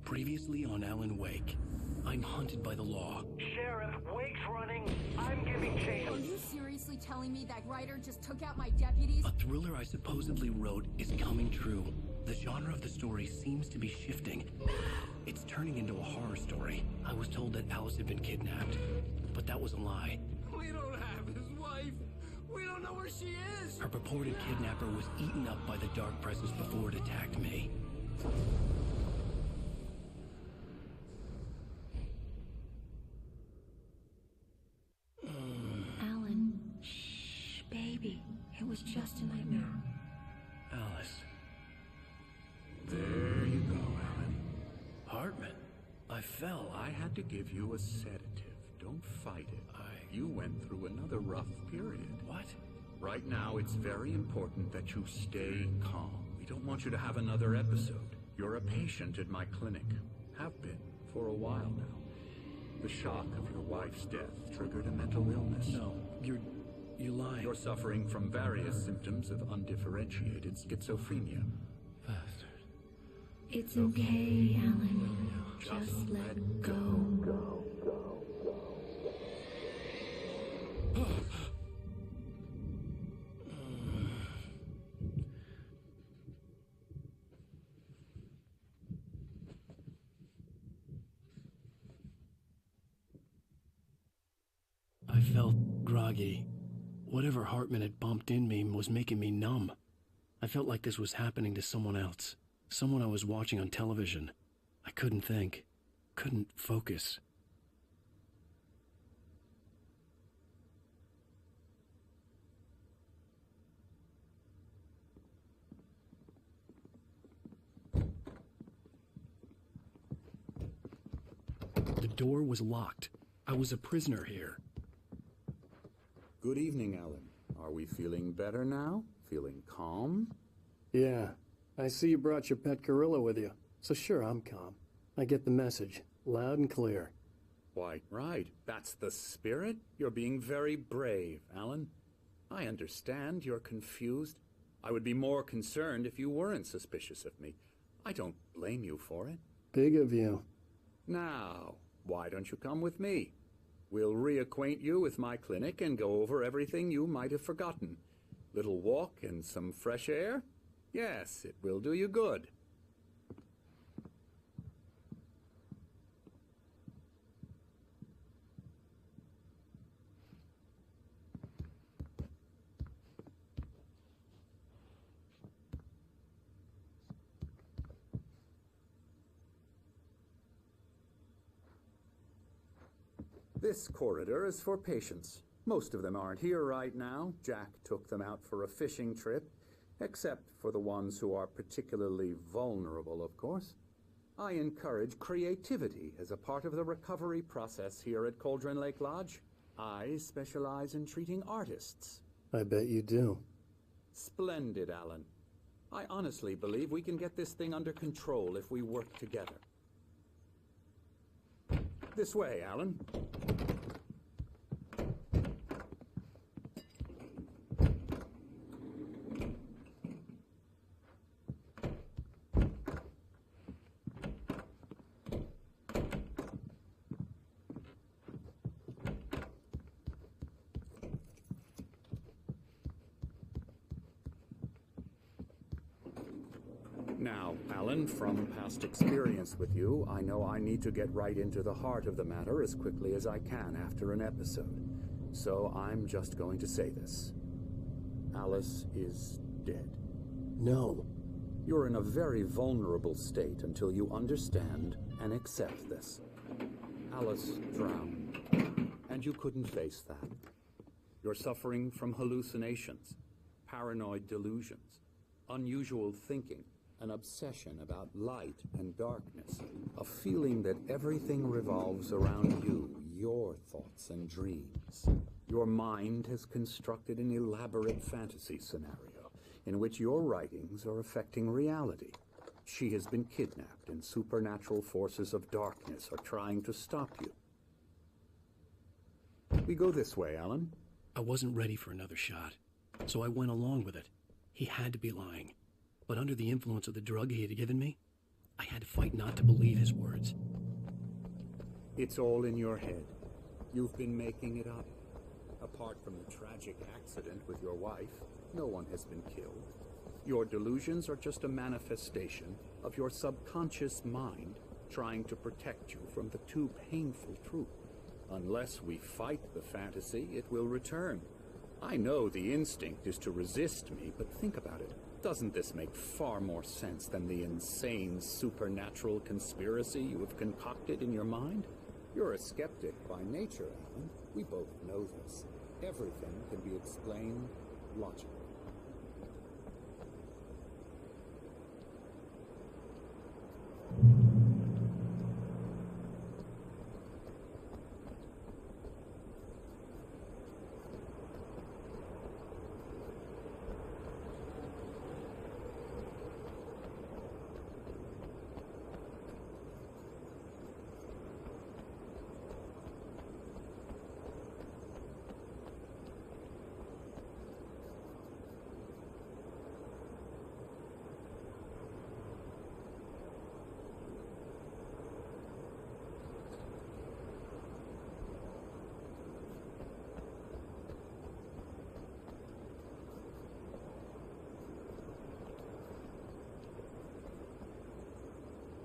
Previously on Alan Wake, I'm hunted by the law. Sheriff, Wake's running. I'm giving chase. Are you seriously telling me that writer just took out my deputies? A thriller I supposedly wrote is coming true. The genre of the story seems to be shifting. It's turning into a horror story. I was told that Alice had been kidnapped, but that was a lie. We don't have his wife. We don't know where she is. Her purported kidnapper was eaten up by the dark presence before it attacked me. Alan, shh, baby. It was just a nightmare. Alice. There you go, Alan. Hartman. I fell. I had to give you a sedative. Don't fight it. You went through another rough period. What? Right now, it's very important that you stay calm. We don't want you to have another episode. You're a patient at my clinic. Have been for a while now. The shock of your wife's death triggered a mental illness. No, you're lying. You're suffering from various symptoms of undifferentiated schizophrenia. Bastard. It's okay, Alan. Just let go. I felt groggy. Whatever Hartman had bumped in me was making me numb. I felt like this was happening to someone else. Someone I was watching on television. I couldn't think. Couldn't focus. The door was locked. I was a prisoner here. Good evening, Alan. Are we feeling better now? Feeling calm? Yeah. I see you brought your pet gorilla with you. So sure, I'm calm. I get the message. Loud and clear. Why, right. That's the spirit. You're being very brave, Alan. I understand you're confused. I would be more concerned if you weren't suspicious of me. I don't blame you for it. Big of you. Now, why don't you come with me? We'll reacquaint you with my clinic and go over everything you might have forgotten. Little walk and some fresh air? Yes, it will do you good. This corridor is for patients. Most of them aren't here right now. Jack took them out for a fishing trip, except for the ones who are particularly vulnerable, of course. I encourage creativity as a part of the recovery process here at Cauldron Lake Lodge. I specialize in treating artists. I bet you do. Splendid, Alan. I honestly believe we can get this thing under control if we work together. This way, Alan. Now, Alan, from past experience with you, I know I need to get right into the heart of the matter as quickly as I can after an episode. So I'm just going to say this. Alice is dead. No. You're in a very vulnerable state until you understand and accept this. Alice drowned, and you couldn't face that. You're suffering from hallucinations, paranoid delusions, unusual thinking, an obsession about light and darkness, a feeling that everything revolves around you, your thoughts and dreams. Your mind has constructed an elaborate fantasy scenario in which your writings are affecting reality. She has been kidnapped, and supernatural forces of darkness are trying to stop you. We go this way, Alan. I wasn't ready for another shot, so I went along with it. He had to be lying. But under the influence of the drug he had given me, I had to fight not to believe his words. It's all in your head. You've been making it up. Apart from the tragic accident with your wife, no one has been killed. Your delusions are just a manifestation of your subconscious mind trying to protect you from the too painful truth. Unless we fight the fantasy, it will return. I know the instinct is to resist me, but think about it. Doesn't this make far more sense than the insane supernatural conspiracy you have concocted in your mind? You're a skeptic by nature, Alan. We both know this. Everything can be explained logically.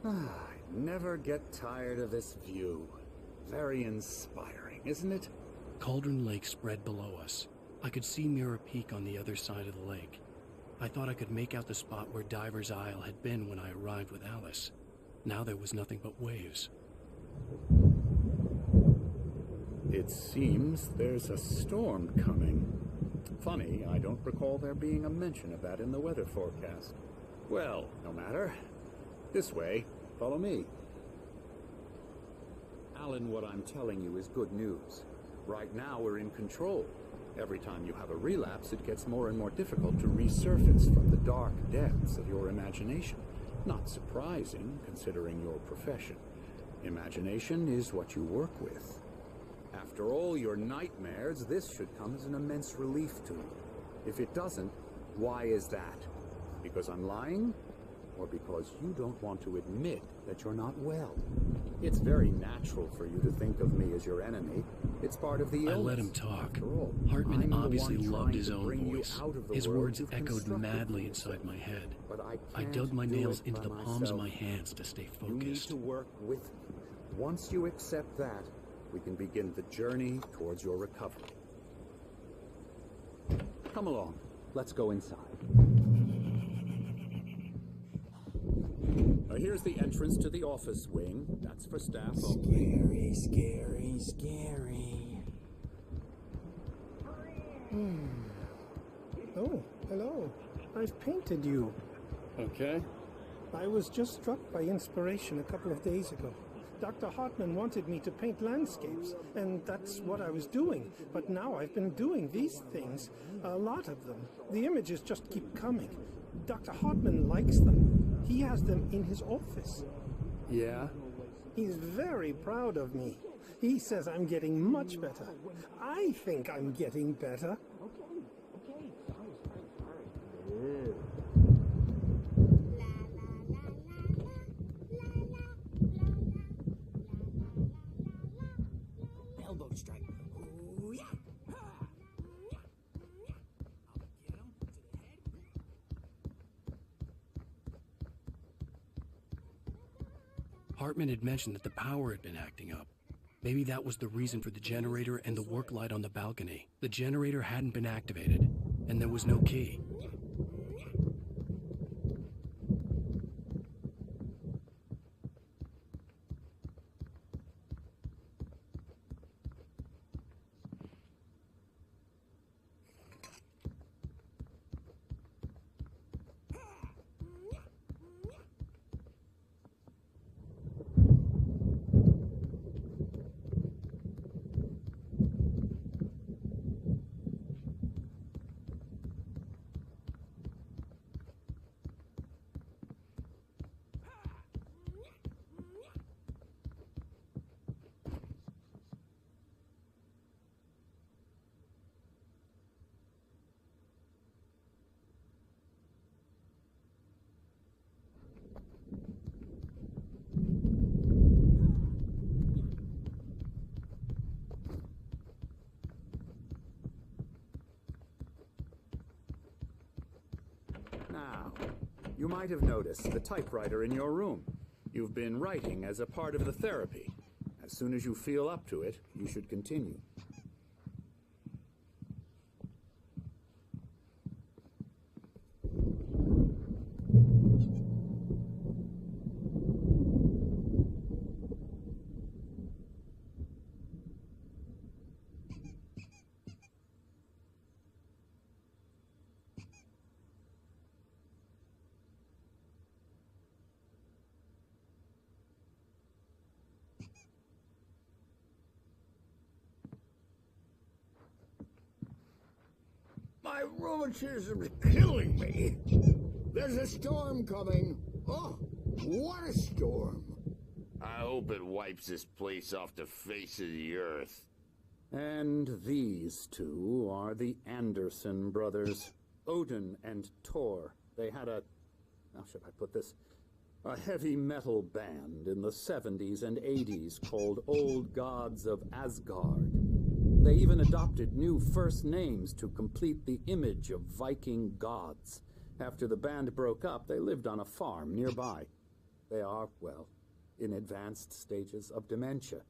I never get tired of this view. Very inspiring, isn't it? Cauldron Lake spread below us. I could see Mirror Peak on the other side of the lake. I thought I could make out the spot where Diver's Isle had been when I arrived with Alice. Now there was nothing but waves. It seems there's a storm coming. Funny, I don't recall there being a mention of that in the weather forecast. Well, no matter. This way. Follow me. Alan, what I'm telling you is good news. Right now we're in control. Every time you have a relapse, it gets more and more difficult to resurface from the dark depths of your imagination. Not surprising, considering your profession. Imagination is what you work with. After all your nightmares, this should come as an immense relief to you. If it doesn't, why is that? Because I'm lying? Or because you don't want to admit that you're not well? It's very natural for you to think of me as your enemy. It's part of the illness. I let him talk. After all, Hartman I'm the obviously one loved trying his to own bring you voice. out of the His world words you've echoed constructed madly for inside yourself. my head. But I can't dug my do nails it into by the palms of myself. my hands to stay You need focused. to work with me. Once you accept that, we can begin the journey towards your recovery. Come along. Let's go inside. Here's the entrance to the office wing. That's for staff only. Scary, scary, scary. Oh, hello. I've painted you. Okay. I was just struck by inspiration a couple of days ago. Dr. Hartman wanted me to paint landscapes, and that's what I was doing. But now I've been doing these things, a lot of them. The images just keep coming. Dr. Hartman likes them. He has them in his office. Yeah? He's very proud of me. He says I'm getting much better. I think I'm getting better. Elbow strike. Ooh, yeah. I'll get him to the head. Hartman had mentioned that the power had been acting up. Maybe that was the reason for the generator and the work light on the balcony. The generator hadn't been activated, and there was no key. might have noticed the typewriter in your room. You've been writing as a part of the therapy. As soon as you feel up to it, you should continue. My rheumatism's killing me. There's a storm coming. Oh, what a storm. I hope it wipes this place off the face of the earth. And these two are the Anderson brothers, Odin and Thor. They had how should I put this? A heavy metal band in the 70s and 80s called Old Gods of Asgard. They even adopted new first names to complete the image of Viking gods. After the band broke up, they lived on a farm nearby. They are, well, in advanced stages of dementia.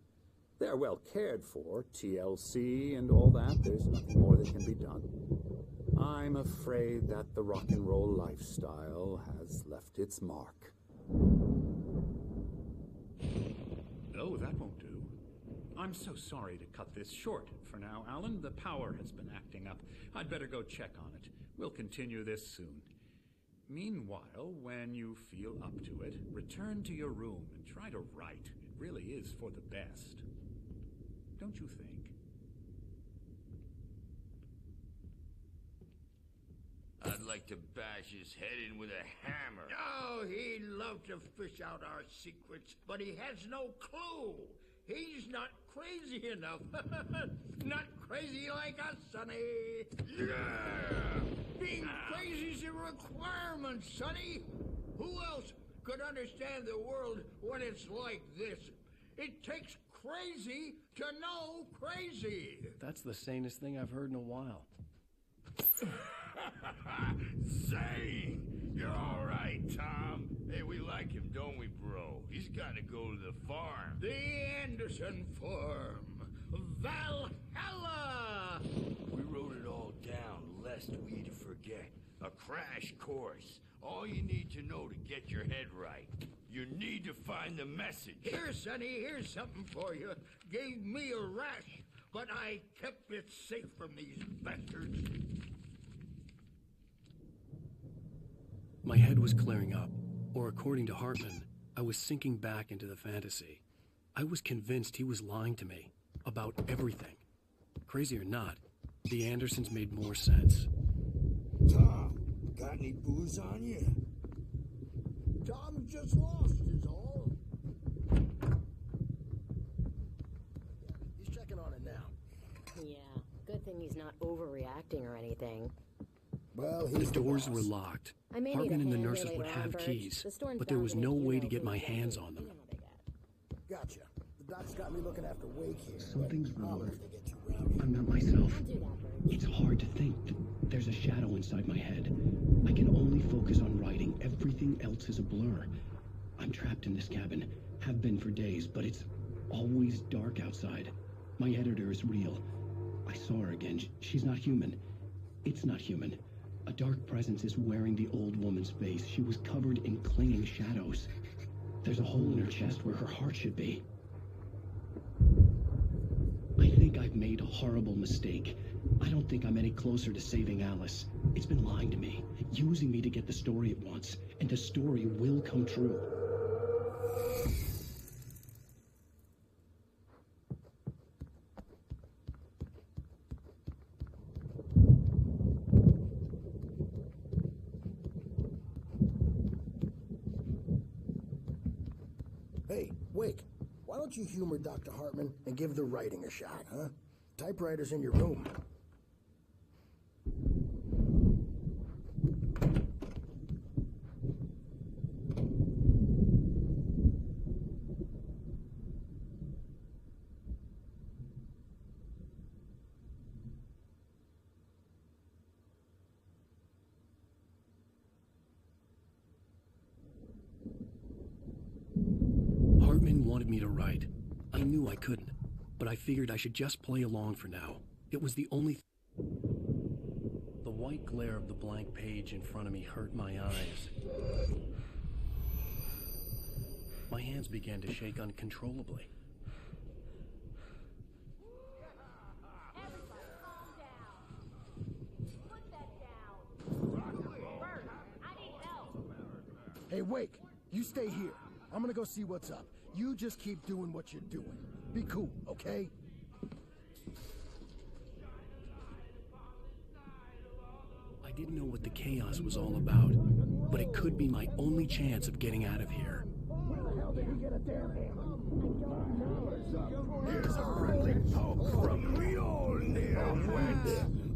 They're well cared for, TLC and all that. There's nothing more that can be done. I'm afraid that the rock and roll lifestyle has left its mark. Oh, that won't do. I'm so sorry to cut this short for now, Alan. The power has been acting up. I'd better go check on it. We'll continue this soon. Meanwhile, when you feel up to it, return to your room and try to write. It really is for the best. Don't you think? I'd like to bash his head in with a hammer. Oh, he'd love to fish out our secrets, but he has no clue. He's not crazy enough. Not crazy like us, Sonny. Yeah! Being crazy's a requirement, Sonny. Who else could understand the world when it's like this? It takes crazy to know crazy. That's the sanest thing I've heard in a while. Zane! You're all right, Tom. Hey, we like him, don't we, bro? He's got to go to the farm. The Anderson farm. Valhalla! We wrote it all down, lest we forget. A crash course. All you need to know to get your head right. You need to find the message. Here, Sonny, here's something for you. Gave me a rash, but I kept it safe from these bastards. My head was clearing up, or according to Hartman, I was sinking back into the fantasy. I was convinced he was lying to me about everything. Crazy or not, the Andersons made more sense. Tom, got any booze on you? Tom just lost is all. He's checking on it now. Yeah, good thing he's not overreacting or anything. Well, The doors were locked. Hartman and the nurses would have keys, but there was no way to get my hands on them. Gotcha. The doc's got me looking after Wake here. Something's wrong. If they get too rowdy. I'm not myself. It's hard to think. There's a shadow inside my head. I can only focus on writing. Everything else is a blur. I'm trapped in this cabin. Have been for days, but it's always dark outside. My editor is real. I saw her again. She's not human. It's not human. A dark presence is wearing the old woman's face. She was covered in clinging shadows. There's a hole in her chest where her heart should be. I think I've made a horrible mistake. I don't think I'm any closer to saving Alice. It's been lying to me, using me to get the story it wants, and the story will come true. Hey, Wake, why don't you humor Dr. Hartman and give the writing a shot, huh? Typewriter's in your room. wanted me to write. I knew I couldn't, but I figured I should just play along for now. It was the only The white glare of the blank page in front of me hurt my eyes. My hands began to shake uncontrollably. Hey, Wake, you stay here. I'm gonna go see what's up. You just keep doing what you're doing. Be cool, okay? I didn't know what the chaos was all about, but it could be my only chance of getting out of here. Where the hell did he get a damn hammer? Here's a friendly poke from Mjolnir.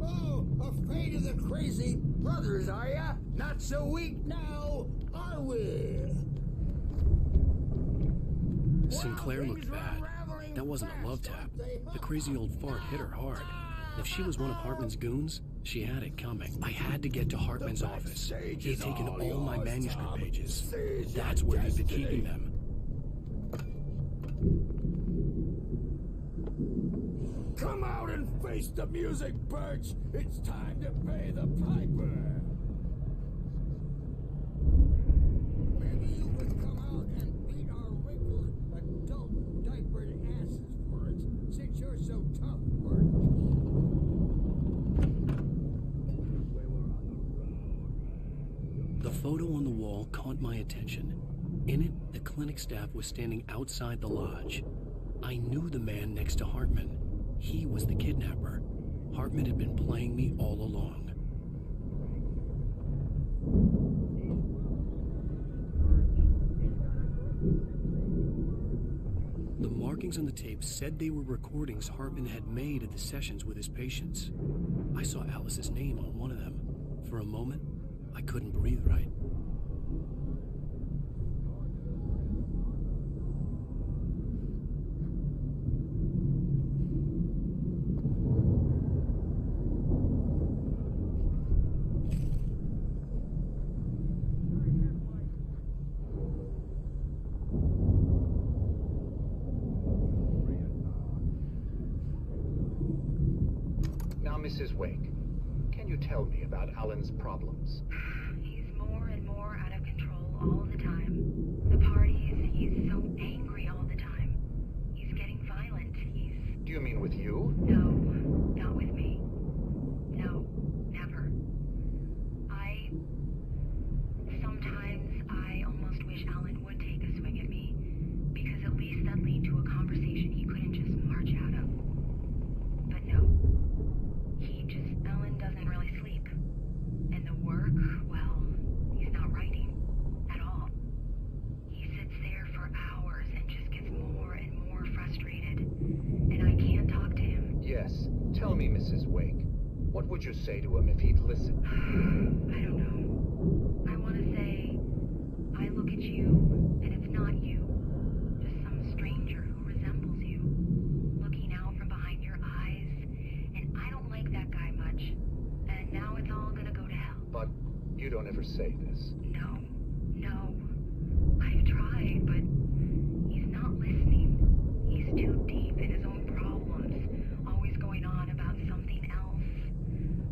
Oh, afraid of the crazy brothers, are ya? Not so weak now, are we? Sinclair looked bad. That wasn't a love tap. The crazy old fart hit her hard. If she was one of Hartman's goons, she had it coming. I had to get to Hartman's office. He had taken all my manuscript pages. That's where he'd been keeping them. Come out and face the music, Birch! It's time to pay the piper! Maybe you would come out and beat our wrinkled, adult, diapered asses for it, since you're so tough, Birch. The photo on the wall caught my attention. In it, the clinic staff was standing outside the lodge. I knew the man next to Hartman. He was the kidnapper. Hartman had been playing me all along. The markings on the tape said they were recordings Hartman had made at the sessions with his patients. I saw Alice's name on one of them. For a moment, I couldn't breathe right. Now, Mrs. Wake, can you tell me about Alan's problems? He's more and more out of control all the time. The parties, he's so angry all the time. He's getting violent. Do you mean with you? No, not with me. No, never. Sometimes I almost wish Alan would take a swing at me, because at least that'd lead to a conversation he couldn't just march out of. But no. Alan doesn't really sleep. And the work, well, he's not writing at all. He sits there for hours and just gets more and more frustrated. And I can't talk to him. Yes. Tell me, Mrs. Wake. What would you say to him if he'd listen? I don't know. I want to say, I look at you, and it's not you. Just some stranger who resembles you. Looking out from behind your eyes. And I don't like that guy much. And now it's all gonna go to hell. But you don't ever say this. No. I've tried, but he's not listening. He's too deep in his own problems, always going on about something else.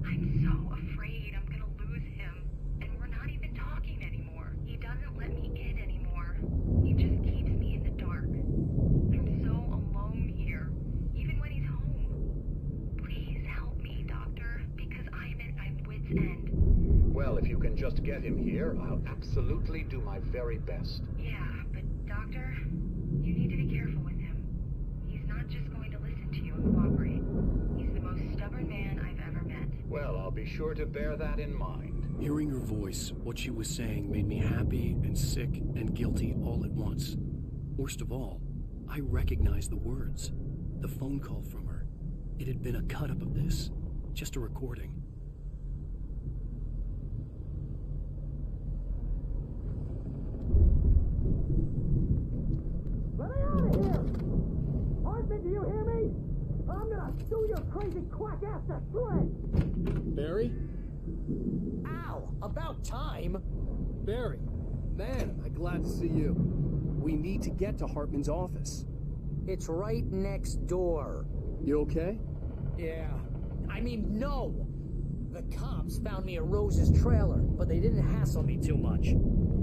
I'm so afraid I'm gonna lose him, and we're not even talking anymore. He doesn't let me in anymore. He just keeps me in the dark. I'm so alone here, even when he's home. Please help me, Doctor, because I'm at my wit's end. Well, if you can just get him here, I'll absolutely do my very best. Yeah, but Doctor, you need to be careful with him. He's not just going to listen to you and cooperate. He's the most stubborn man I've ever met. Well, I'll be sure to bear that in mind. Hearing her voice, what she was saying made me happy and sick and guilty all at once. Worst of all, I recognized the words. The phone call from her. It had been a cut-up of this. Just a recording. Let me out of here! Hartman, do you hear me? I'm gonna sue your crazy quack ass to shreds! Barry? Ow! About time! Barry. Man, I'm glad to see you. We need to get to Hartman's office. It's right next door. You okay? Yeah. I mean, no! The cops found me at Rose's trailer, but they didn't hassle me too much.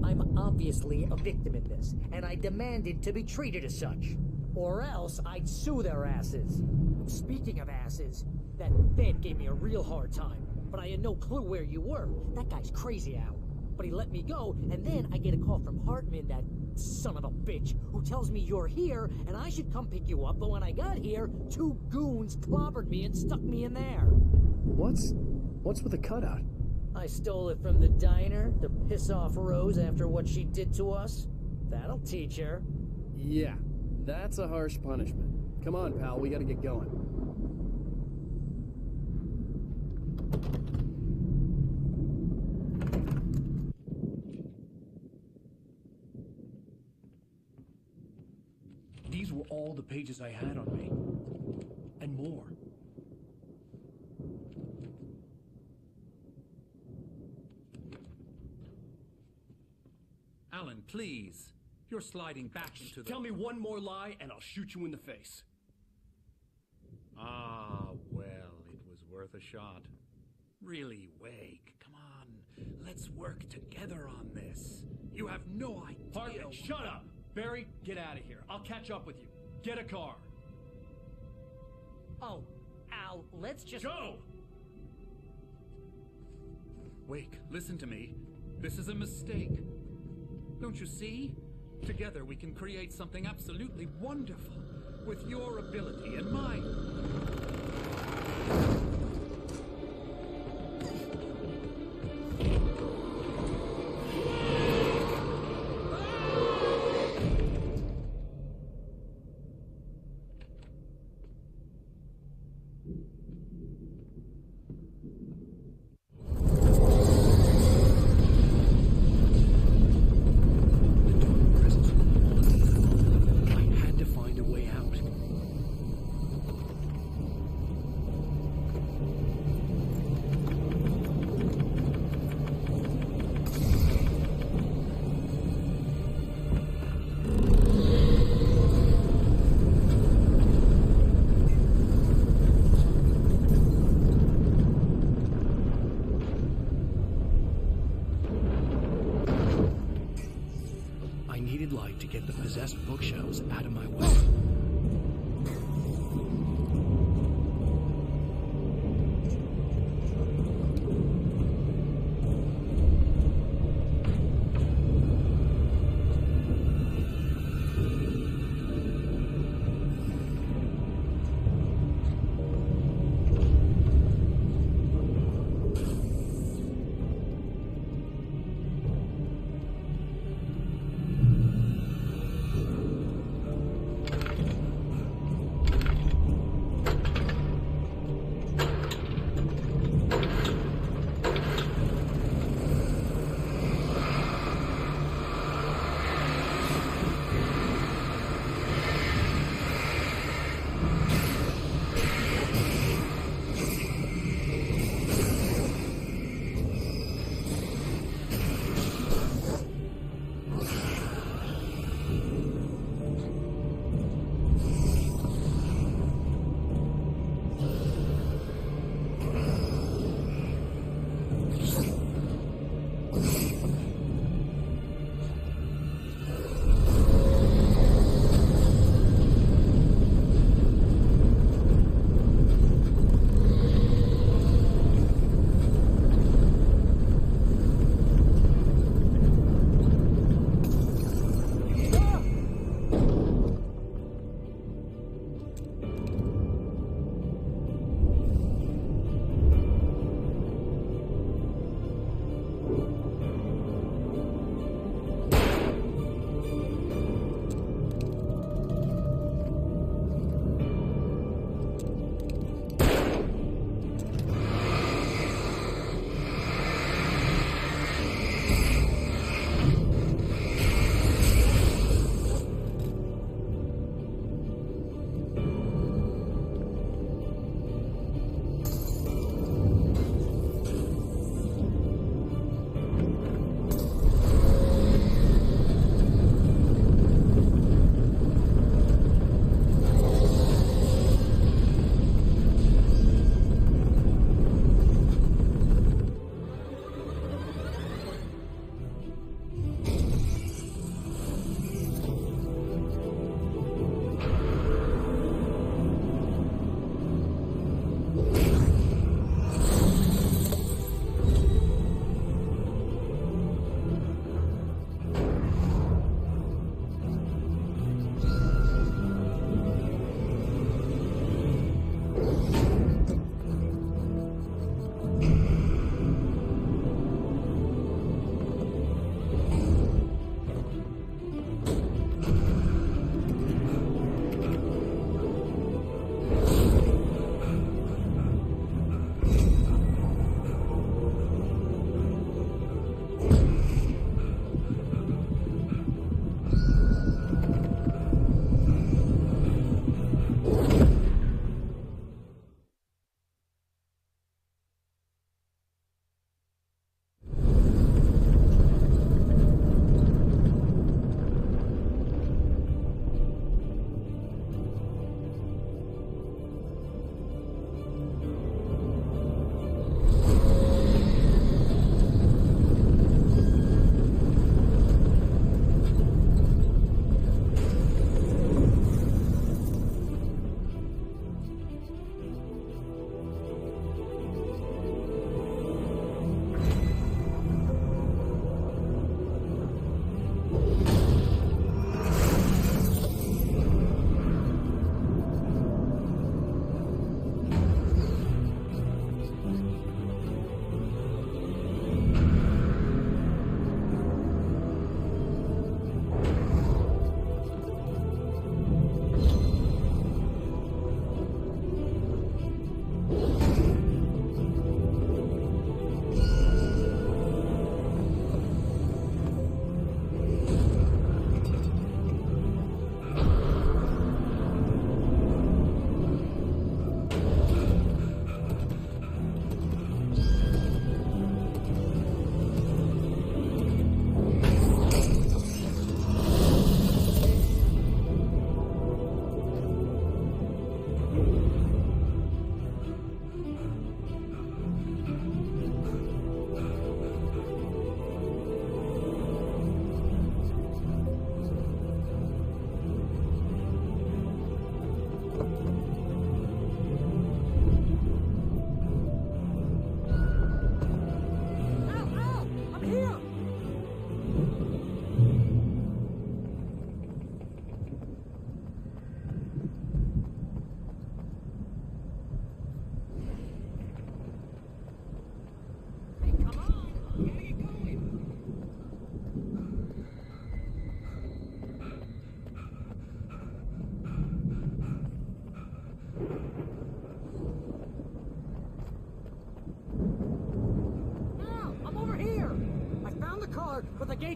I'm obviously a victim in this, and I demanded to be treated as such. Or else I'd sue their asses. Speaking of asses, that Fed gave me a real hard time, but I had no clue where you were. That guy's crazy, Al. But he let me go, and then I get a call from Hartman, that son of a bitch, who tells me you're here, and I should come pick you up, but when I got here, 2 goons clobbered me and stuck me in there. What's with the cutout? I stole it from the diner to piss off Rose after what she did to us. That'll teach her. Yeah, that's a harsh punishment. Come on, pal, we gotta get going. These were all the pages I had on me. And more. Alan, please. You're sliding back into the... Tell me one more lie and I'll shoot you in the face. Ah, well, it was worth a shot. Really, Wake, come on. Let's work together on this. You have no idea... Hartman, shut up! Barry, get out of here. I'll catch up with you. Get a car. Oh, Al, let's just... Go! Wake, listen to me. This is a mistake. Don't you see? Together we can create something absolutely wonderful. With your ability and mine.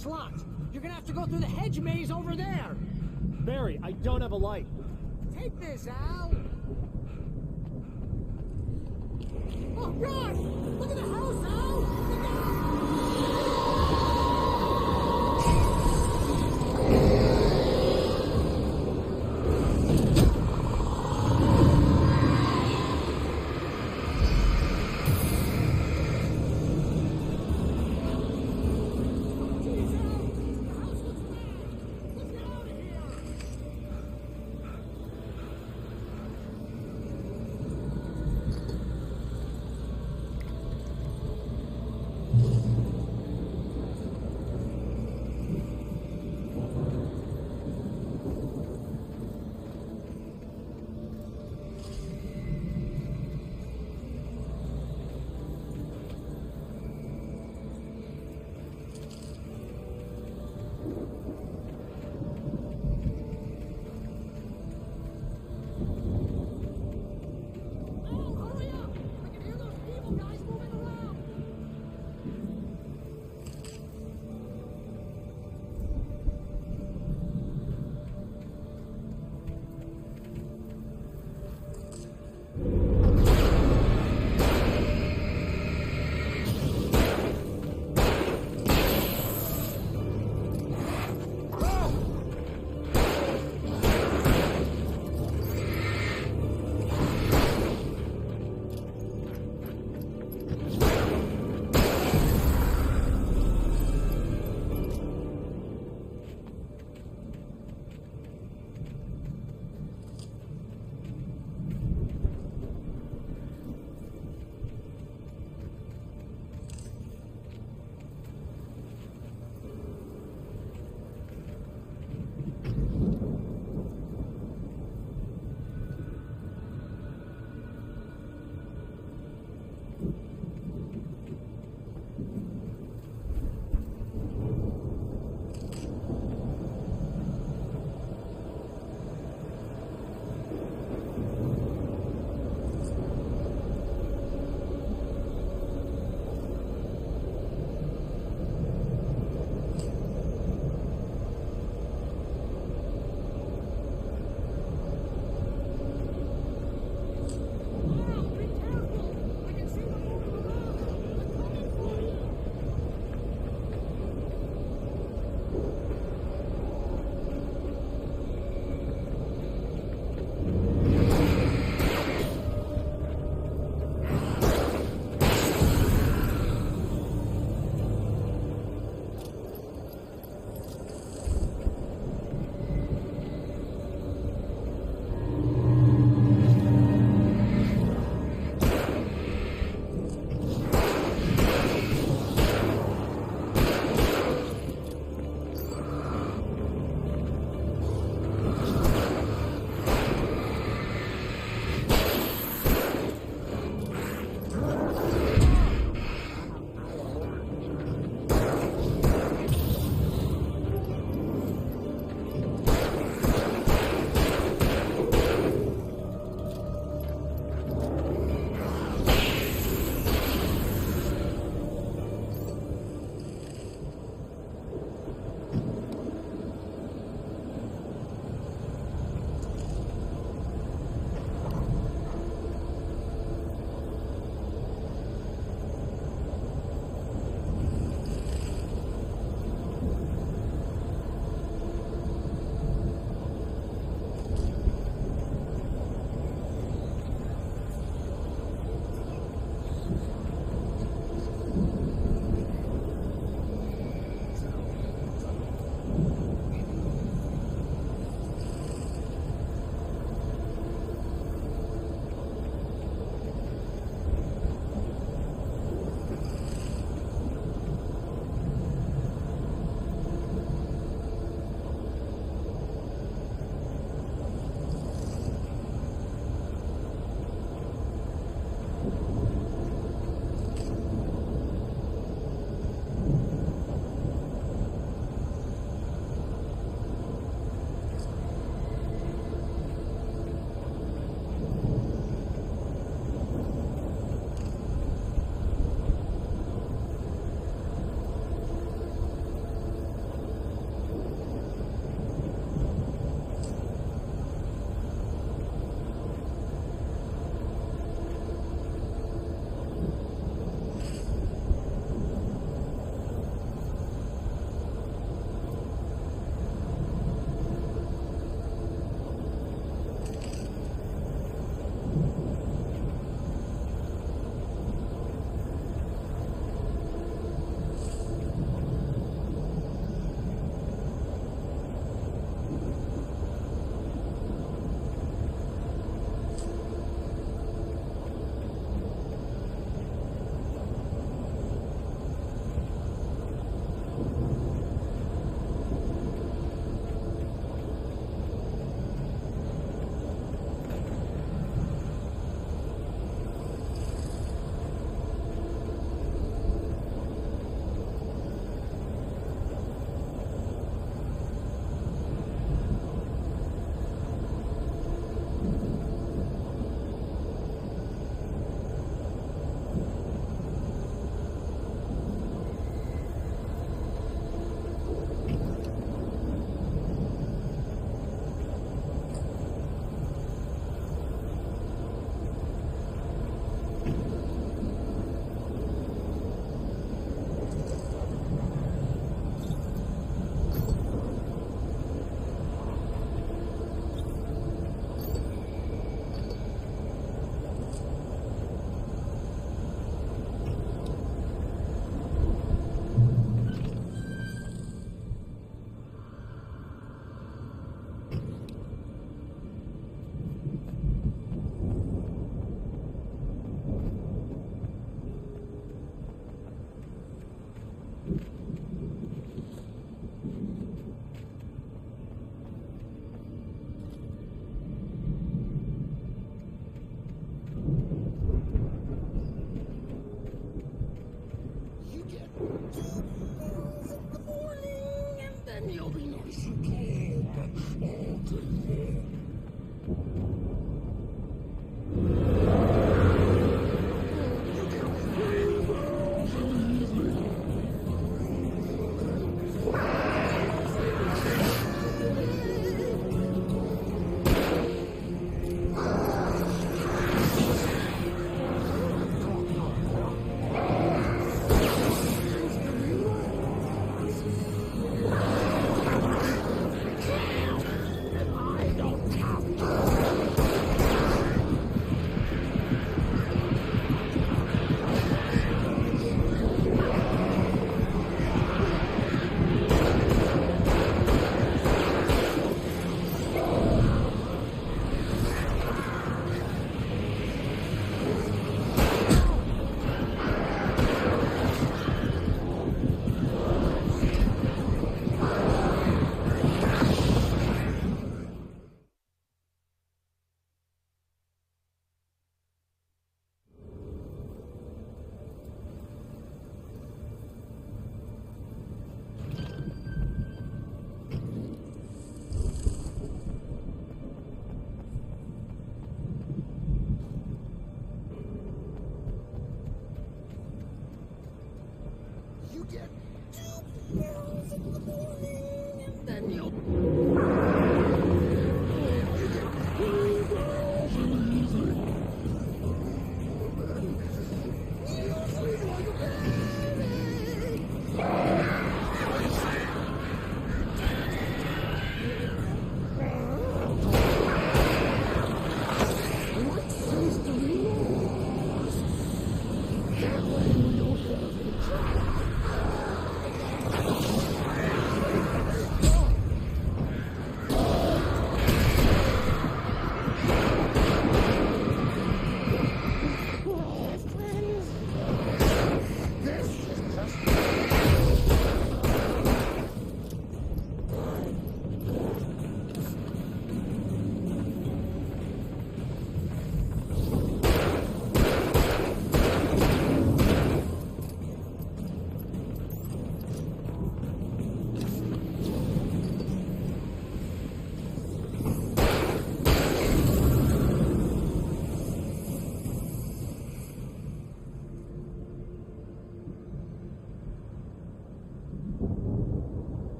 gate's locked. You're gonna have to go through the hedge maze over there. Barry, I don't have a light. Take this, Al. Oh, God! Look at the house, Al! Look out!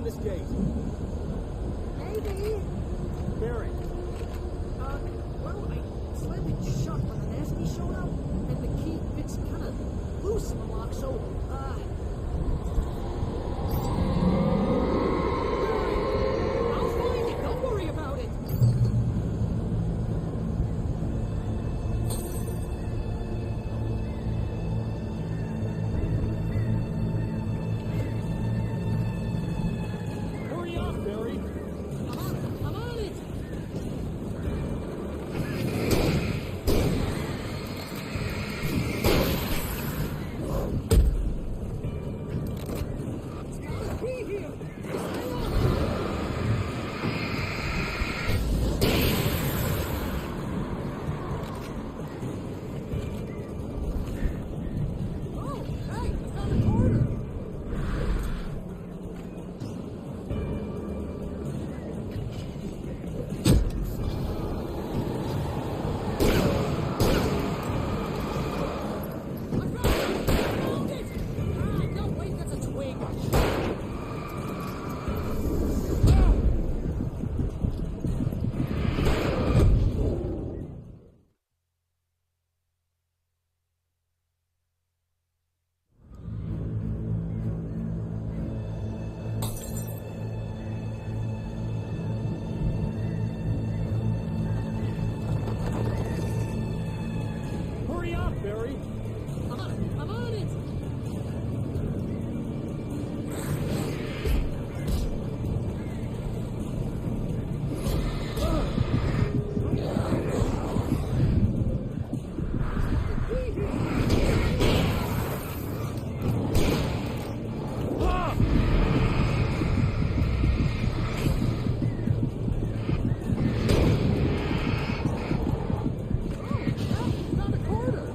this gate. Maybe. Barry. Well, I slammed it shut when the nasty showed up, and the key fits kind of loose in the lock, so, I'll find it. Don't worry about it. Hurry up, Barry. I'm on it. It's gotta be here. Stay on. Oh, hey, I found a corner. Found it! Ah, no, wait, that's a twig. Hurry up, Barry. I'm on it. Found a corner.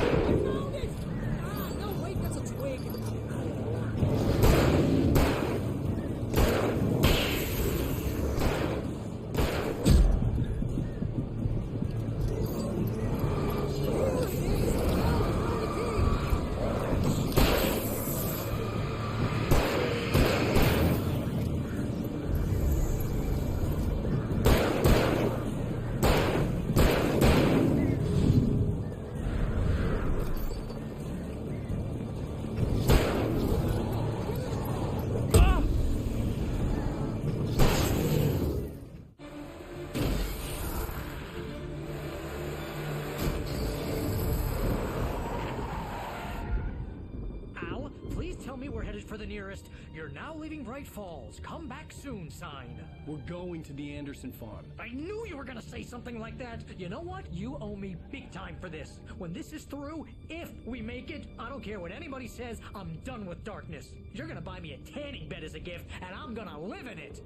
I found it! Ah, no, wait, that's a twig. Al, please tell me we're headed for the nearest "You're now leaving Bright Falls. Come back soon" sign. We're going to the Anderson farm. I knew you were gonna say something like that. You know what? You owe me big time for this. When this is through, if we make it, I don't care what anybody says, I'm done with darkness. You're gonna buy me a tanning bed as a gift, and I'm gonna live in it.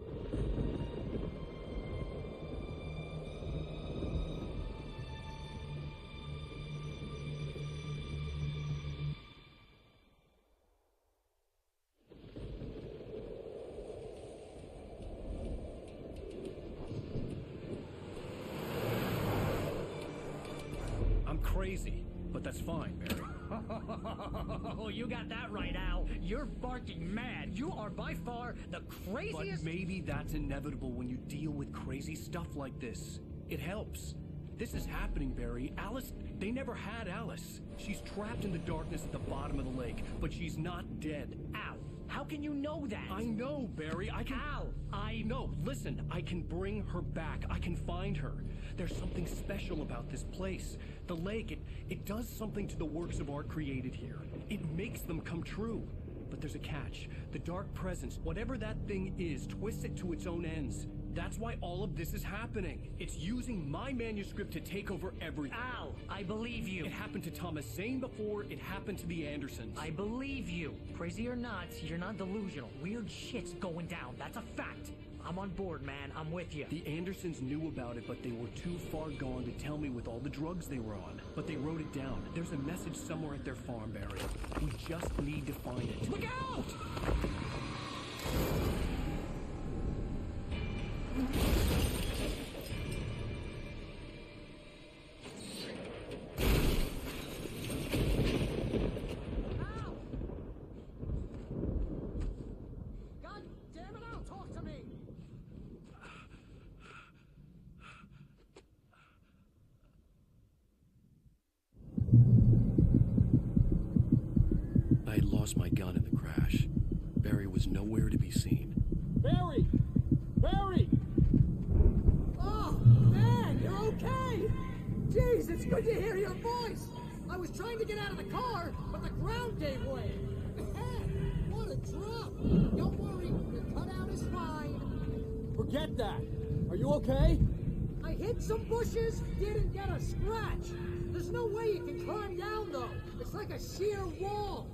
I'm crazy, but that's fine, Barry. Oh, you got that right, Al. You're barking mad. You are by far the craziest. But maybe that's inevitable when you deal with crazy stuff like this. It helps. This is happening, Barry. Alice, they never had Alice. She's trapped in the darkness at the bottom of the lake, but she's not dead. Al, how can you know that? I know, Barry. I can... Al, No, listen. I can bring her back. I can find her. There's something special about this place. The lake, it does something to the works of art created here. It makes them come true. But there's a catch. The dark presence, whatever that thing is, twists it to its own ends. That's why all of this is happening. It's using my manuscript to take over everything. Al, I believe you. It happened to Thomas Zane before, it happened to the Andersons. I believe you. Crazy or not, you're not delusional. Weird shit's going down. That's a fact. I'm on board, man. I'm with you. The Andersons knew about it, but they were too far gone to tell me with all the drugs they were on. But they wrote it down. There's a message somewhere at their farm, Barry. We just need to find it. Look out! I'd lost my gun in the crash. Barry was nowhere to be seen. Barry! Barry! Oh, man, you're okay! Jeez, it's good to hear your voice! I was trying to get out of the car, but the ground gave way. Man, what a drop! Don't worry, your cutout is fine. Forget that! Are you okay? I hit some bushes, didn't get a scratch. There's no way you can climb down, though. It's like a sheer wall.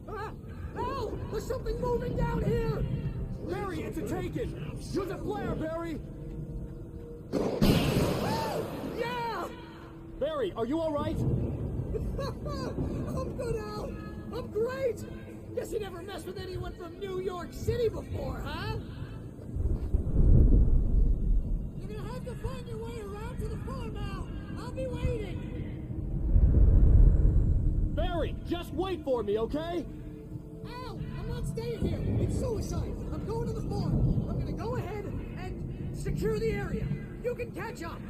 Ah, help! There's something moving down here! Barry, it's a taken! Use a flare, Barry! Yeah! Barry, are you alright? I'm good, Al. I'm great! Guess you never messed with anyone from New York City before, huh? You're gonna have to find your way around to the farm, Al. I'll be waiting. Barry, just wait for me, okay? Al, I'm not staying here. It's suicide. I'm going to the farm. I'm gonna go ahead and secure the area. You can catch up.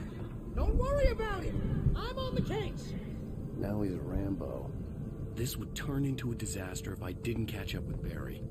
Don't worry about it. I'm on the case. Now he's Rambo. This would turn into a disaster if I didn't catch up with Barry.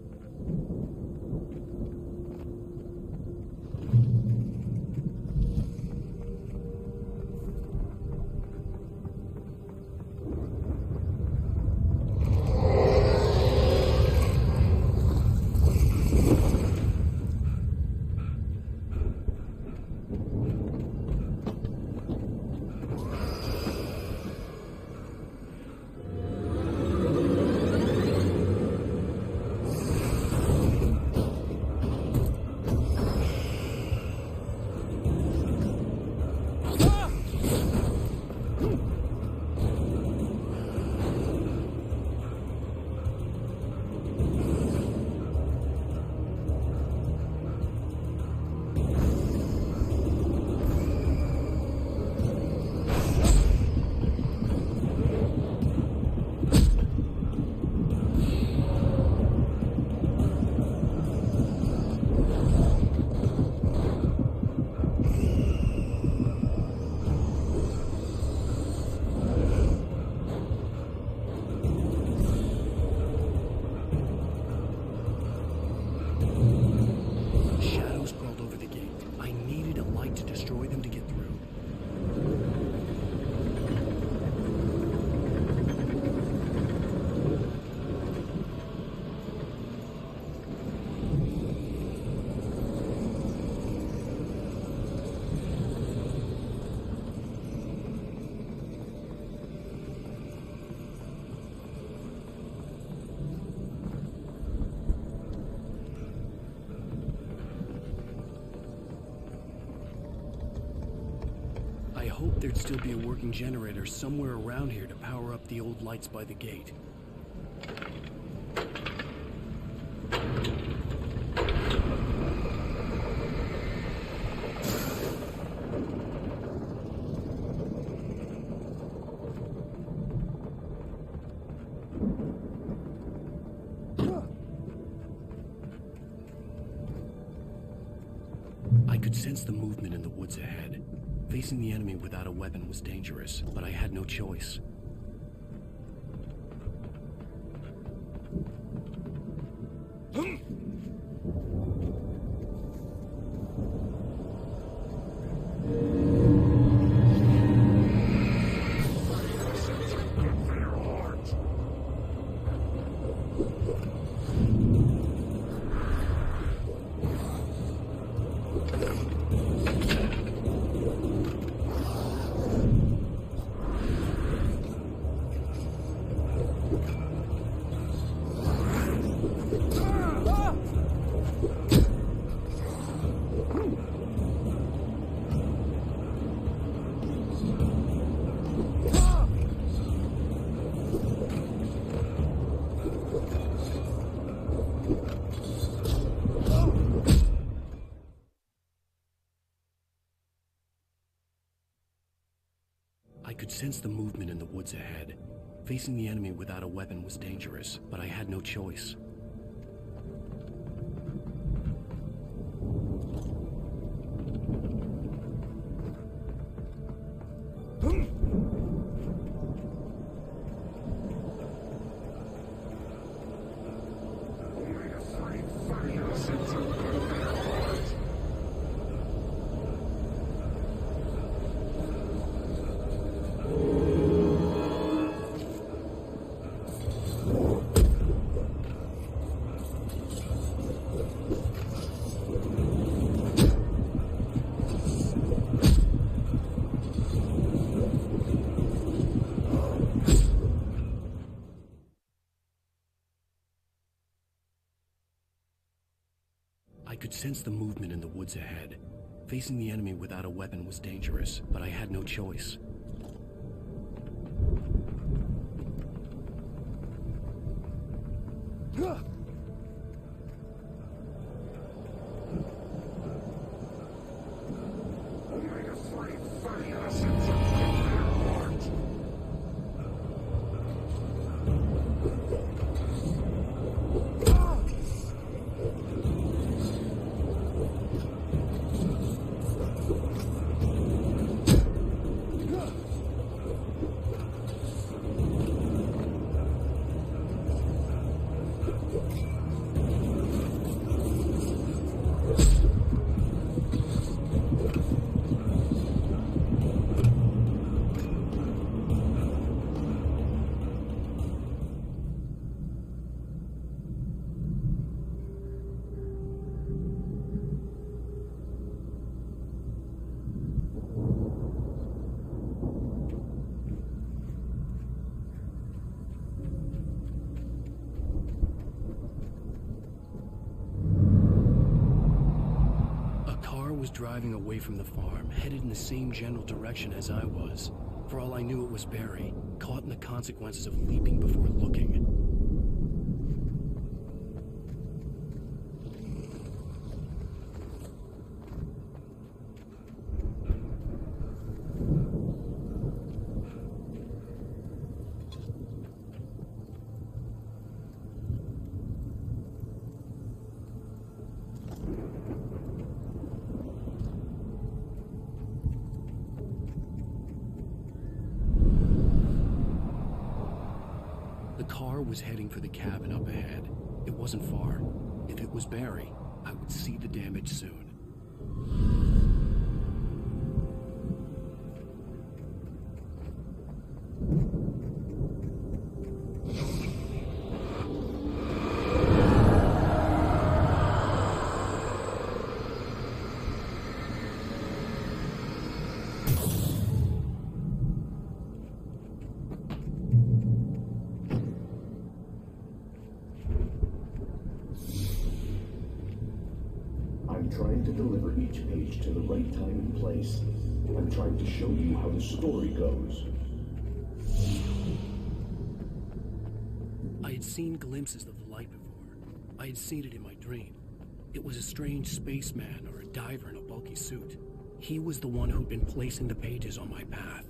I hoped there'd still be a working generator somewhere around here to power up the old lights by the gate. I could sense the movement in the woods ahead. Facing the enemy without a weapon was dangerous, but I had no choice. I could sense the movement in the woods ahead. Facing the enemy without a weapon was dangerous, but I had no choice. sensed the movement in the woods ahead. Facing the enemy without a weapon was dangerous, but I had no choice. Driving away from the farm, headed in the same general direction as I was. For all I knew, it was Barry, caught in the consequences of leaping before looking. Was heading for the cabin up ahead. It wasn't far. If it was Barry, I would see the damage soon. Trying to deliver each page to the right time and place. I'm trying to show you how the story goes. I had seen glimpses of the light before. I had seen it in my dream. It was a strange spaceman or a diver in a bulky suit. He was the one who'd been placing the pages on my path.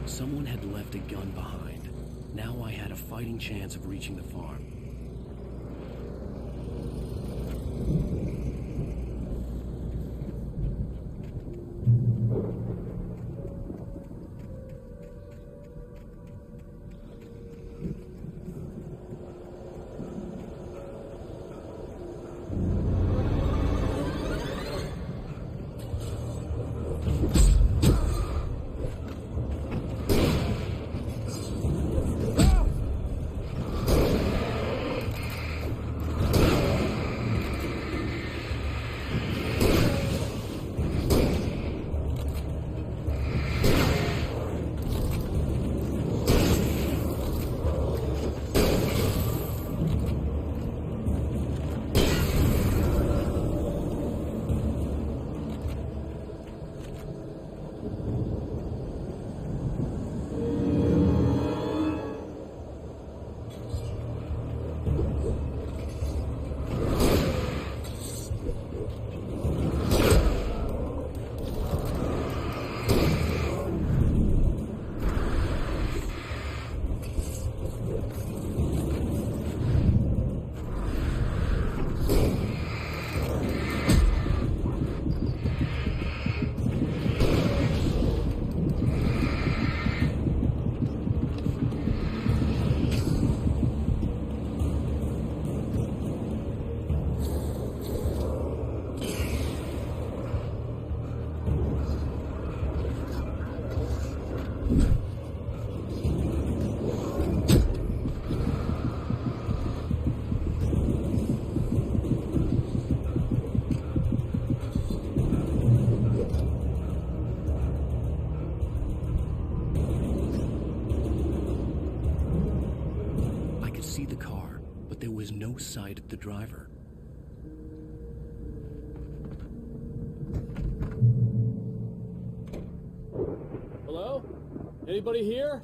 Someone had left a gun behind. Now I had a fighting chance of reaching the farm. I could see the car, but there was no sight of the driver. Hello? Anybody here?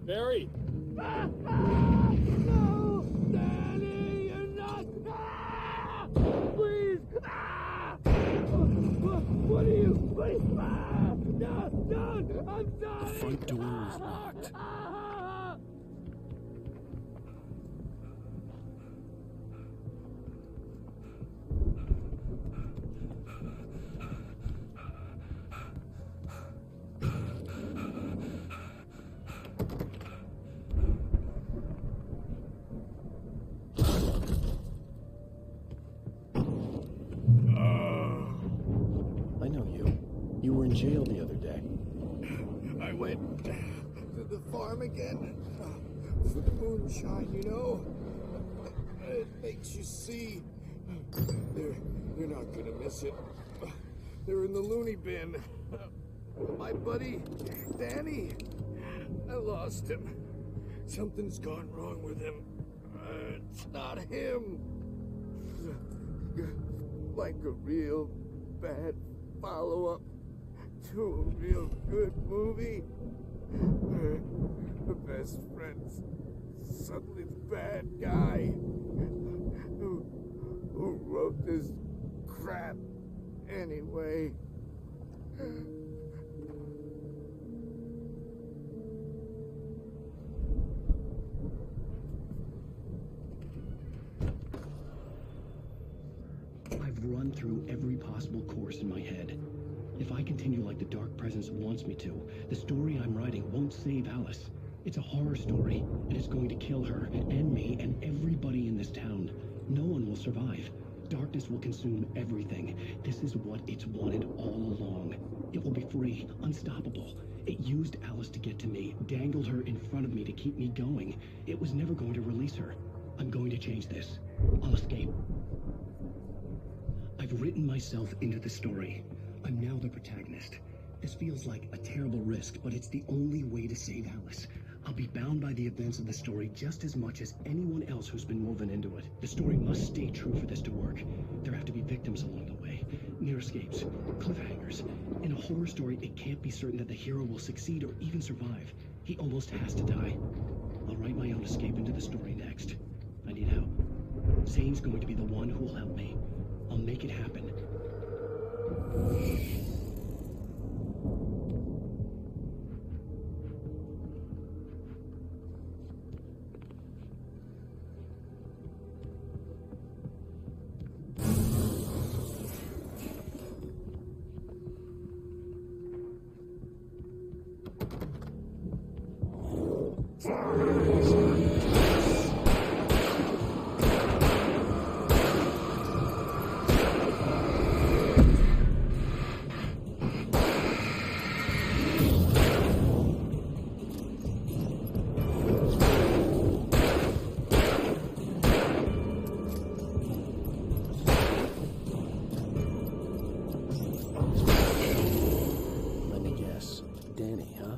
Barry? No! Danny, you're not... Please! What are you... Please! No! I'm sorry! The front door was locked. I know you. You were in jail the other day. I went to the farm again for the moonshine, you know? It makes you see. They're not gonna miss it. They're in the loony bin. My buddy, Danny, I lost him. Something's gone wrong with him. It's not him. Like a real bad follow-up to a real good movie. The best friend's suddenly the bad guy who wrote this crap anyway. I've run through every possible course in my head. If I continue like the Dark Presence wants me to, the story I'm writing won't save Alice. It's a horror story, and it's going to kill her, and me, and everybody in this town. No one will survive. Darkness will consume everything. This is what it's wanted all along. It will be free, unstoppable. It used Alice to get to me, dangled her in front of me to keep me going. It was never going to release her. I'm going to change this. I'll escape. I've written myself into the story. I'm now the protagonist. This feels like a terrible risk, but it's the only way to save Alice. I'll be bound by the events of the story just as much as anyone else who's been woven into it. The story must stay true for this to work. There have to be victims along the way. Near escapes. Cliffhangers. In a horror story, it can't be certain that the hero will succeed or even survive. He almost has to die. I'll write my own escape into the story next. I need help. Zane's going to be the one who will help me. I'll make it happen. Let me guess. Danny, huh?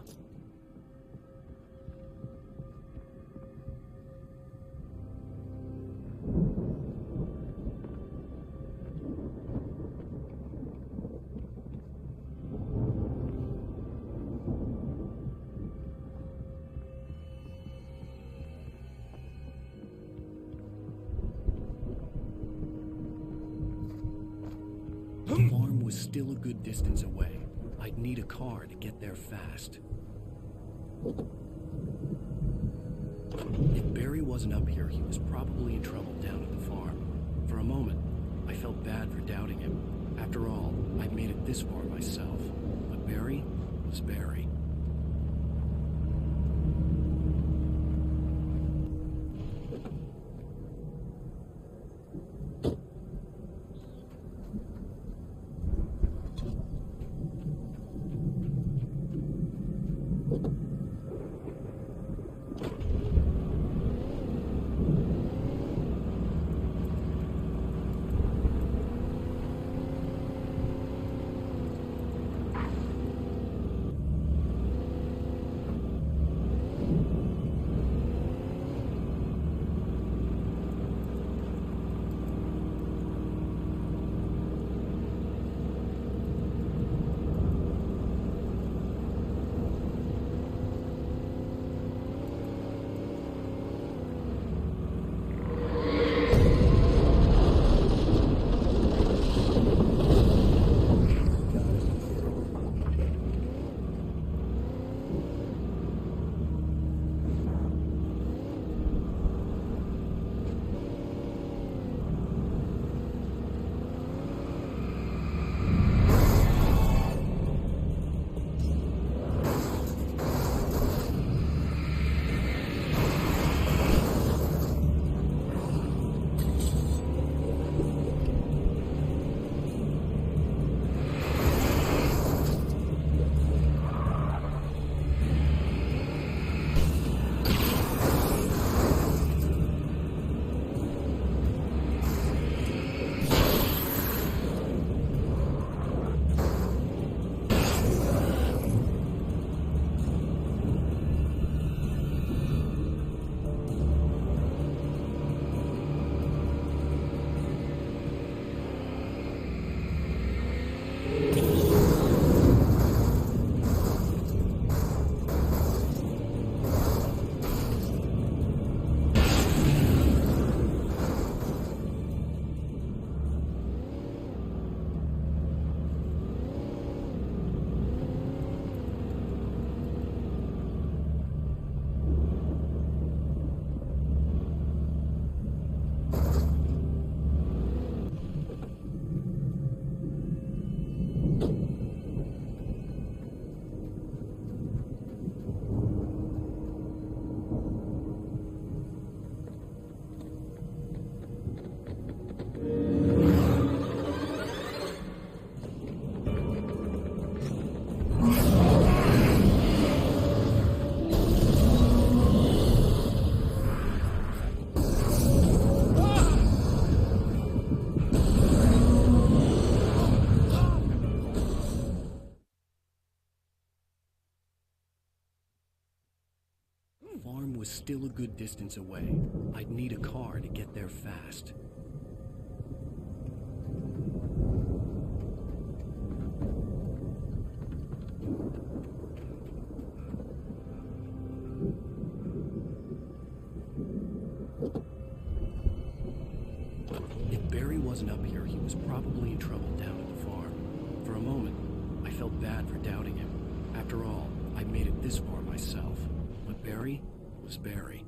The farm was still a good distance away. I'd need a car to get there fast. If Barry wasn't up here, he was probably in trouble down at the farm. For a moment, I felt bad for doubting him. After all, I'd made it this far myself. But Barry was Barry. farm was still a good distance away. I'd need a car to get there fast. If Barry wasn't up here, he was probably in trouble down at the farm. For a moment, I felt bad for doubting him. After all, I made it this far myself. But Barry was Barry.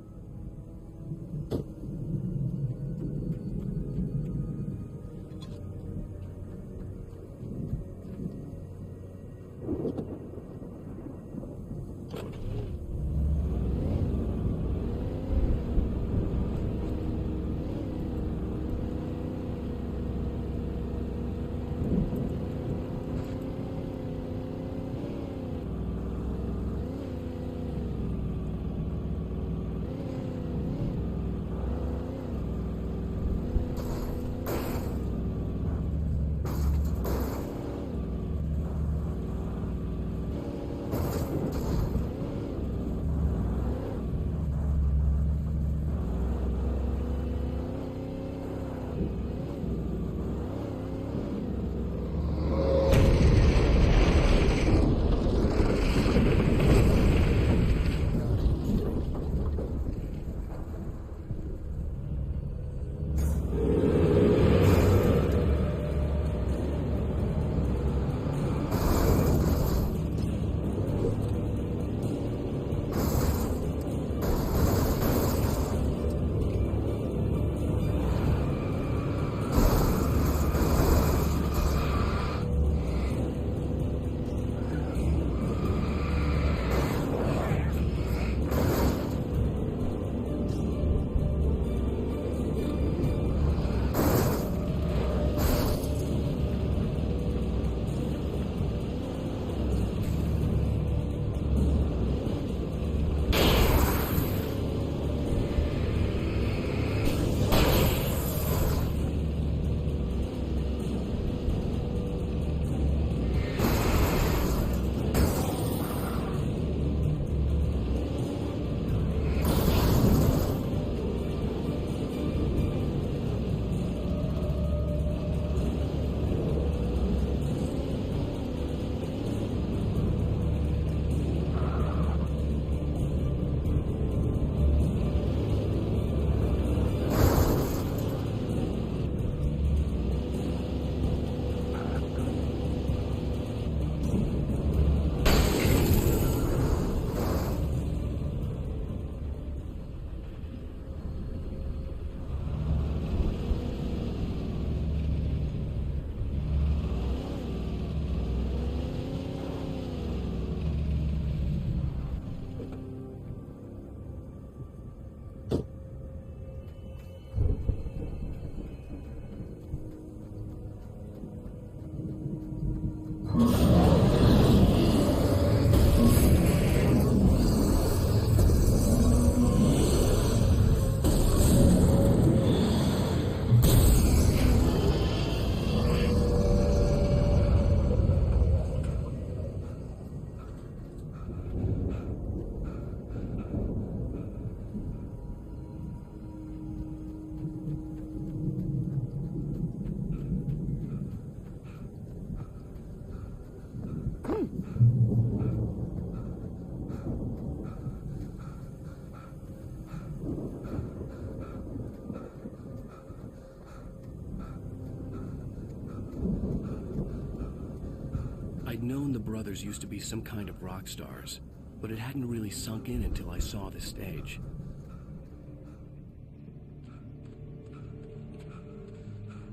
I'd known the brothers used to be some kind of rock stars, but it hadn't really sunk in until I saw the stage.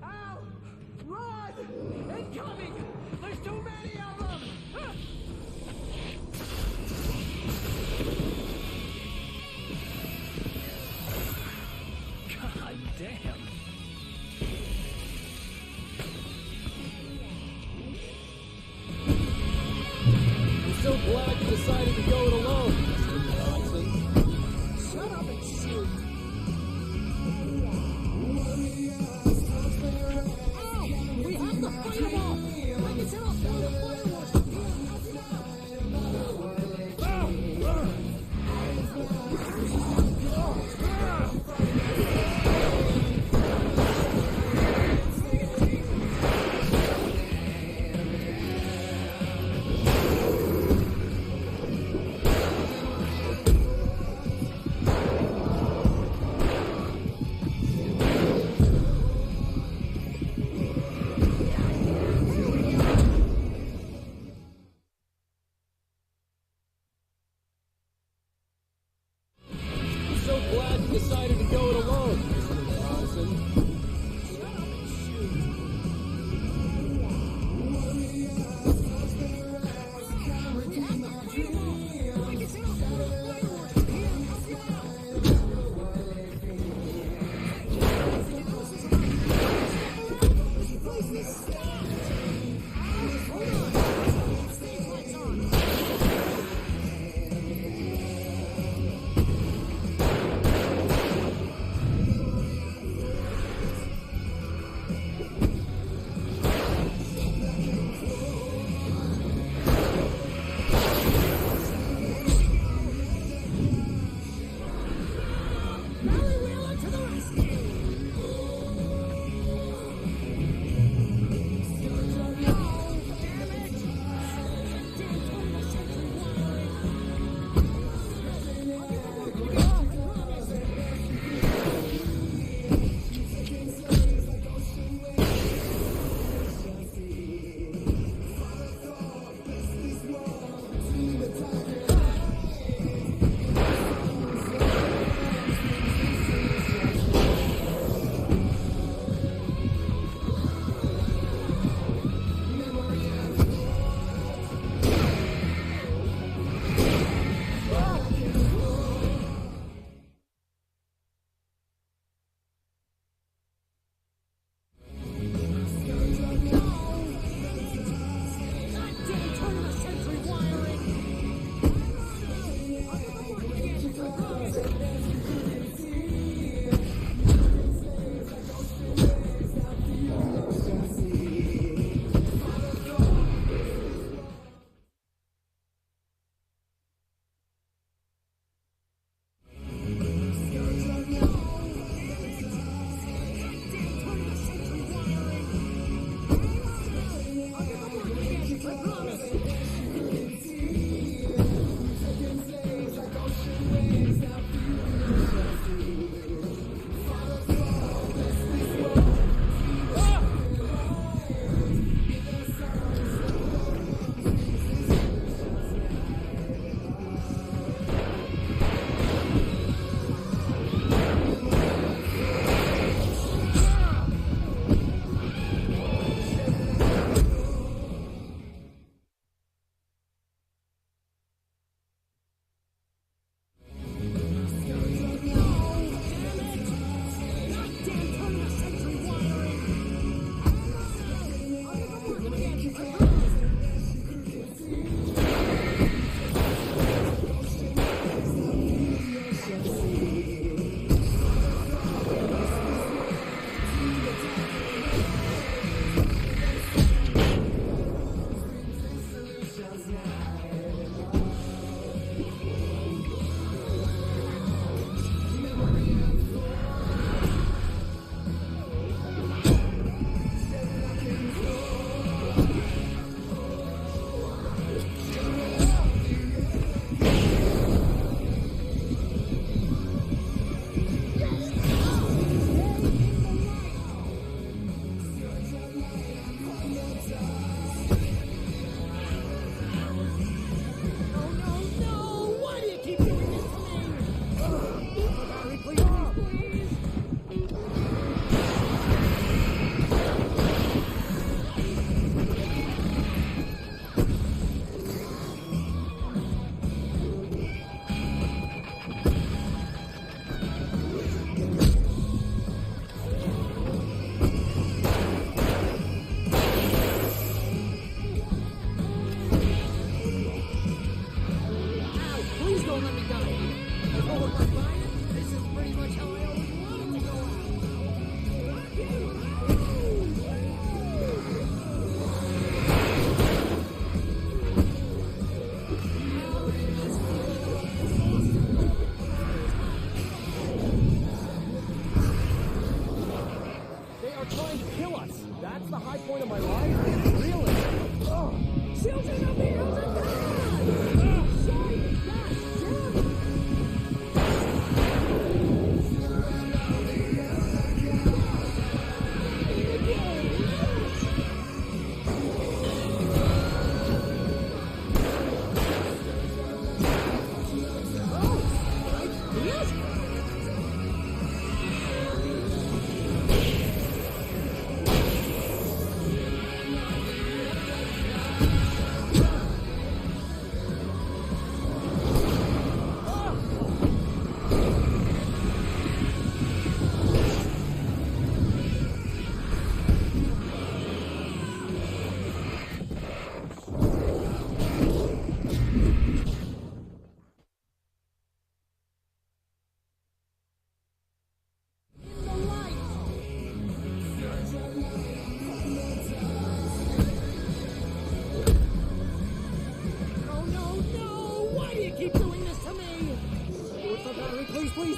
Al! Run! Incoming! There's too many of them! God damn. I'm so glad you decided to go it alone, Mr. Johnson. Shut up and shoot! Al! We have to fight them all! I can set off one of the fireworks!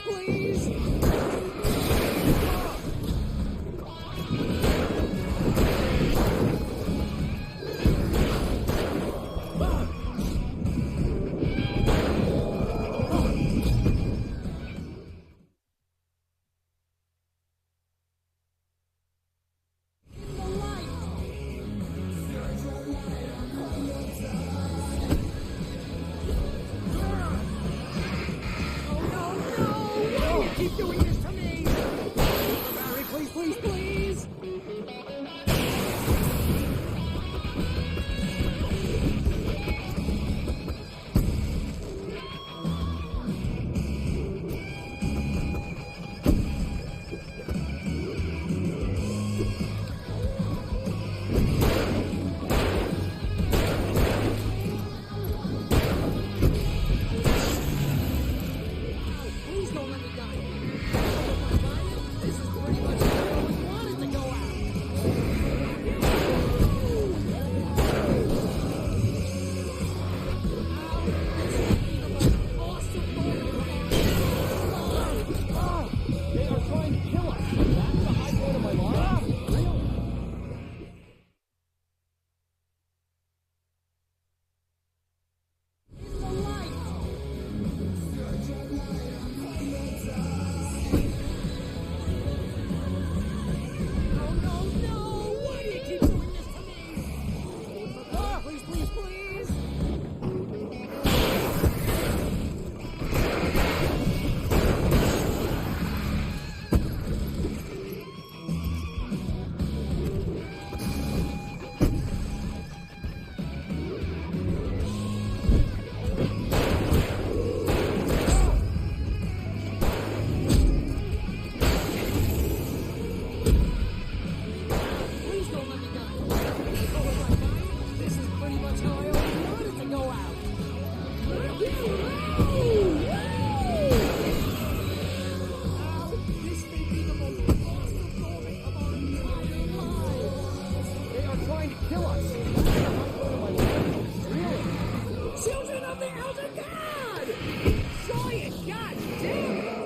please, please! Keep doing this to me! Barry, please, please, please! Please don't let me die. This is pretty much how I always wanted to go out. They are trying to kill us. That's the high point of my life. Really? Why do you keep doing this to me? Please, please, please! Please don't let me die. This is pretty much how I always wanted to go out. This may be the most awesome moment of our entire lives. They are trying to kill us. That's the high point of my life. Really? Children of the Elder God! Try it, God damn it!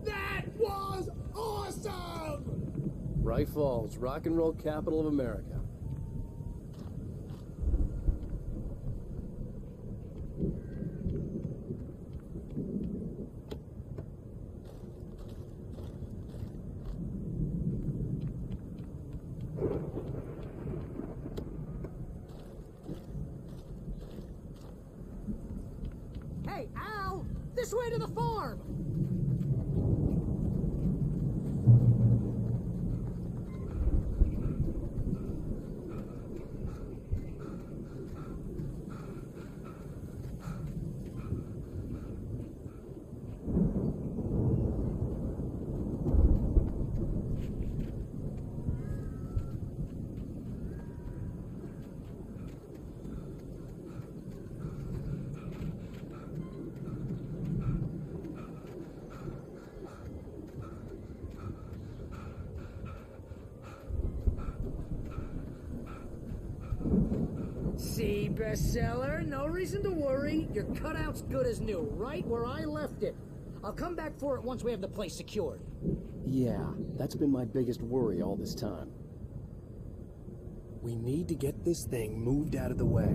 That was awesome! Bright Falls, rock and roll capital of America. Hey, Al! This way to the farm! See, bestseller? No reason to worry. Your cutout's good as new, right where I left it. I'll come back for it once we have the place secured. Yeah, that's been my biggest worry all this time. We need to get this thing moved out of the way.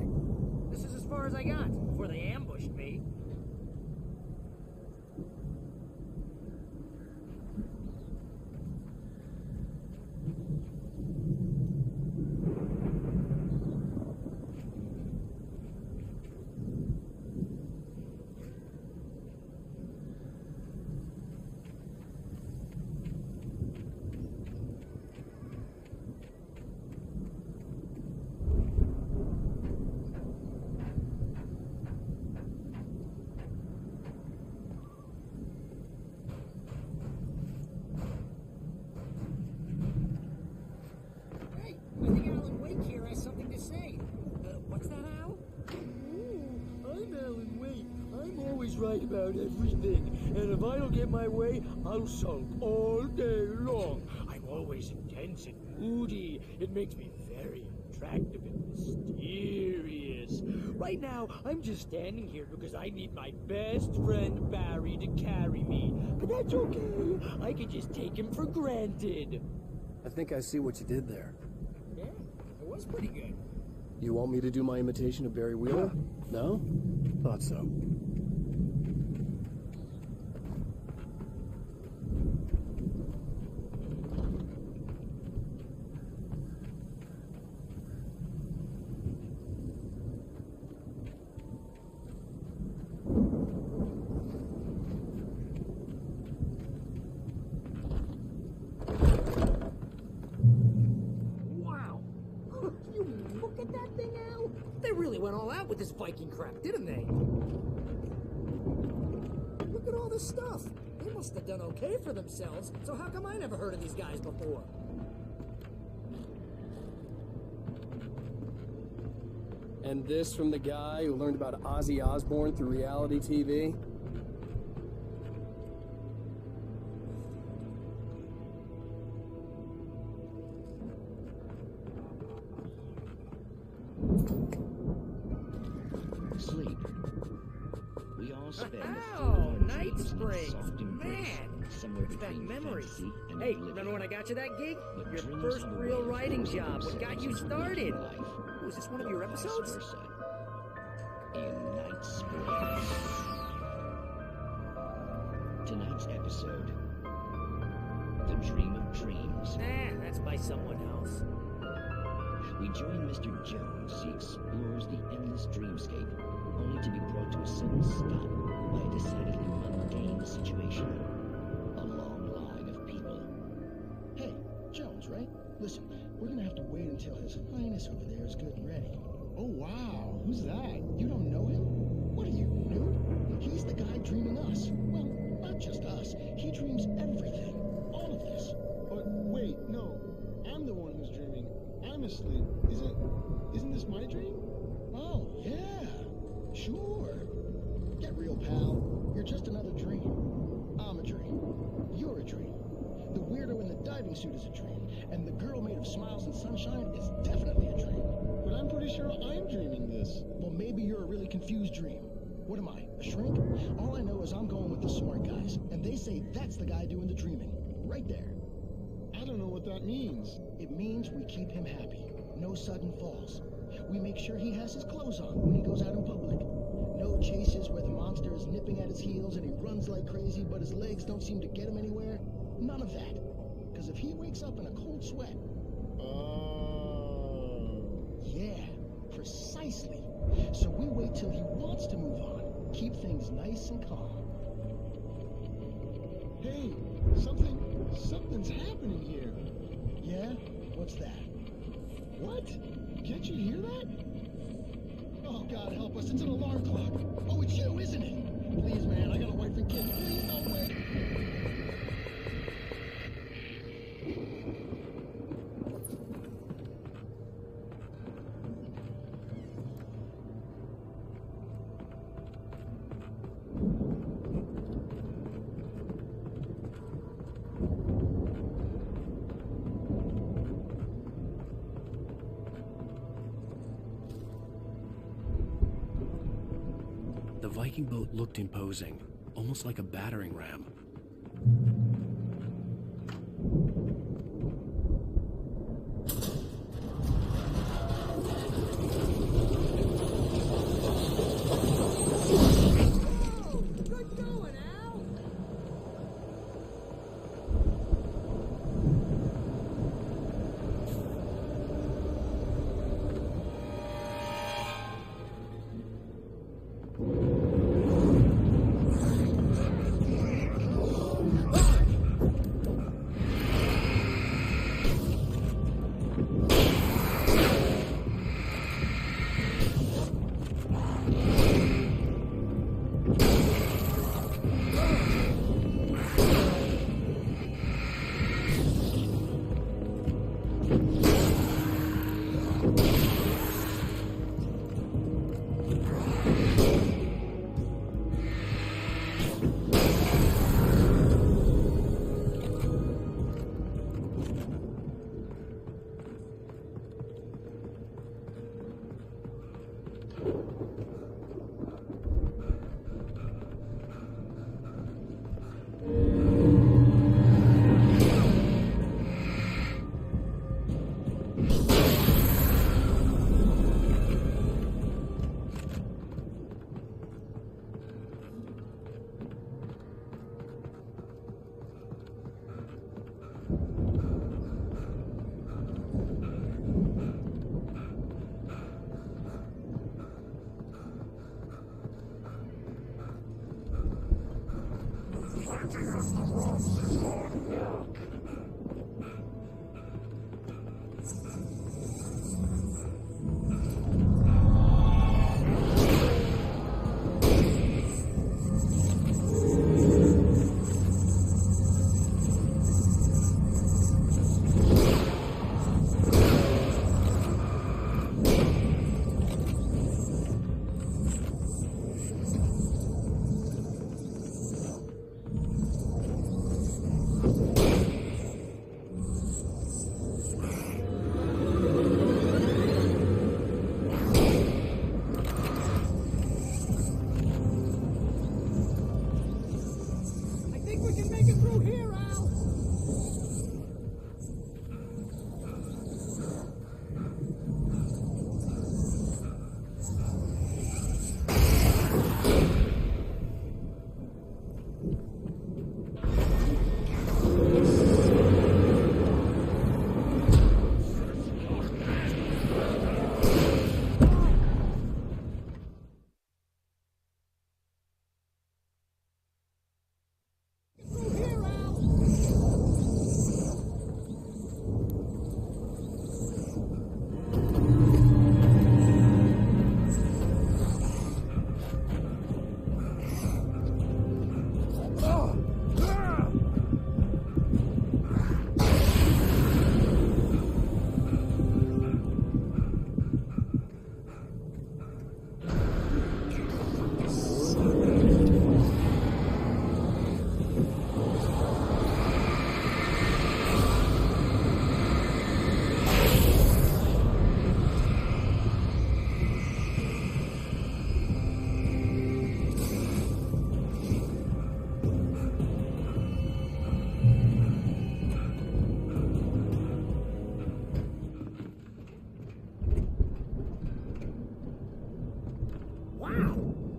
This is as far as I got before they ambushed me. Right about everything, and if I don't get my way, I'll sulk all day long. I'm always intense and moody. It makes me very attractive and mysterious. Right now, I'm just standing here because I need my best friend Barry to carry me. But that's okay. I can just take him for granted. I think I see what you did there. Yeah, it was pretty good. You want me to do my imitation of Barry Wheeler? No? Thought so. With this Viking crap, didn't they? Look at all this stuff. They must have done okay for themselves, so how come I never heard of these guys before? And this from the guy who learned about Ozzy Osbourne through reality TV? Sleep. We all spend Night Springs. Man, somewhere it's that between memories. fantasy and Hey, oblivion. remember when I got you that gig? But Your dreams first are the real way writing to job. What got you started? life. Was this one of your episodes? Vice versa. In Night Springs. Tonight's episode: The Dream of Dreams. That's by someone else. We join Mr. Jones as he explores the endless dreamscape, only to be brought to a sudden stop by a decidedly mundane situation. A long line of people. Hey, Jones, right? Listen, we're gonna have to wait until His Highness over there is good and ready. Oh, wow. Who's that? You don't know him? What are you, new? He's the guy dreaming us. Well, not just us. He dreams everything. All of this. But wait, no. I'm the one who's dreaming. I'm asleep. Isn't this my dream? Oh, yeah. Sure. Get real, pal. You're just another dream. I'm a dream. You're a dream. The weirdo in the diving suit is a dream. And the girl made of smiles and sunshine is definitely a dream. But I'm pretty sure I'm dreaming this. Well, maybe you're a really confused dream. What am I, a shrink? All I know is I'm going with the smart guys. And they say that's the guy doing the dreaming. Right there. I don't know what that means. It means we keep him happy. No sudden falls. We make sure he has his clothes on when he goes out in public. No chases where the monster is nipping at his heels and he runs like crazy, but his legs don't seem to get him anywhere. None of that. Because if he wakes up in a cold sweat... Yeah, precisely. So we wait till he wants to move on. Keep things nice and calm. Hey, something's happening here. Yeah? What's that? What? Can't you hear that? Oh, God help us, it's an alarm clock. Oh, it's you, isn't it? Please, man, I got a wife and kids. Please, don't wait. The Viking boat looked imposing, almost like a battering ram.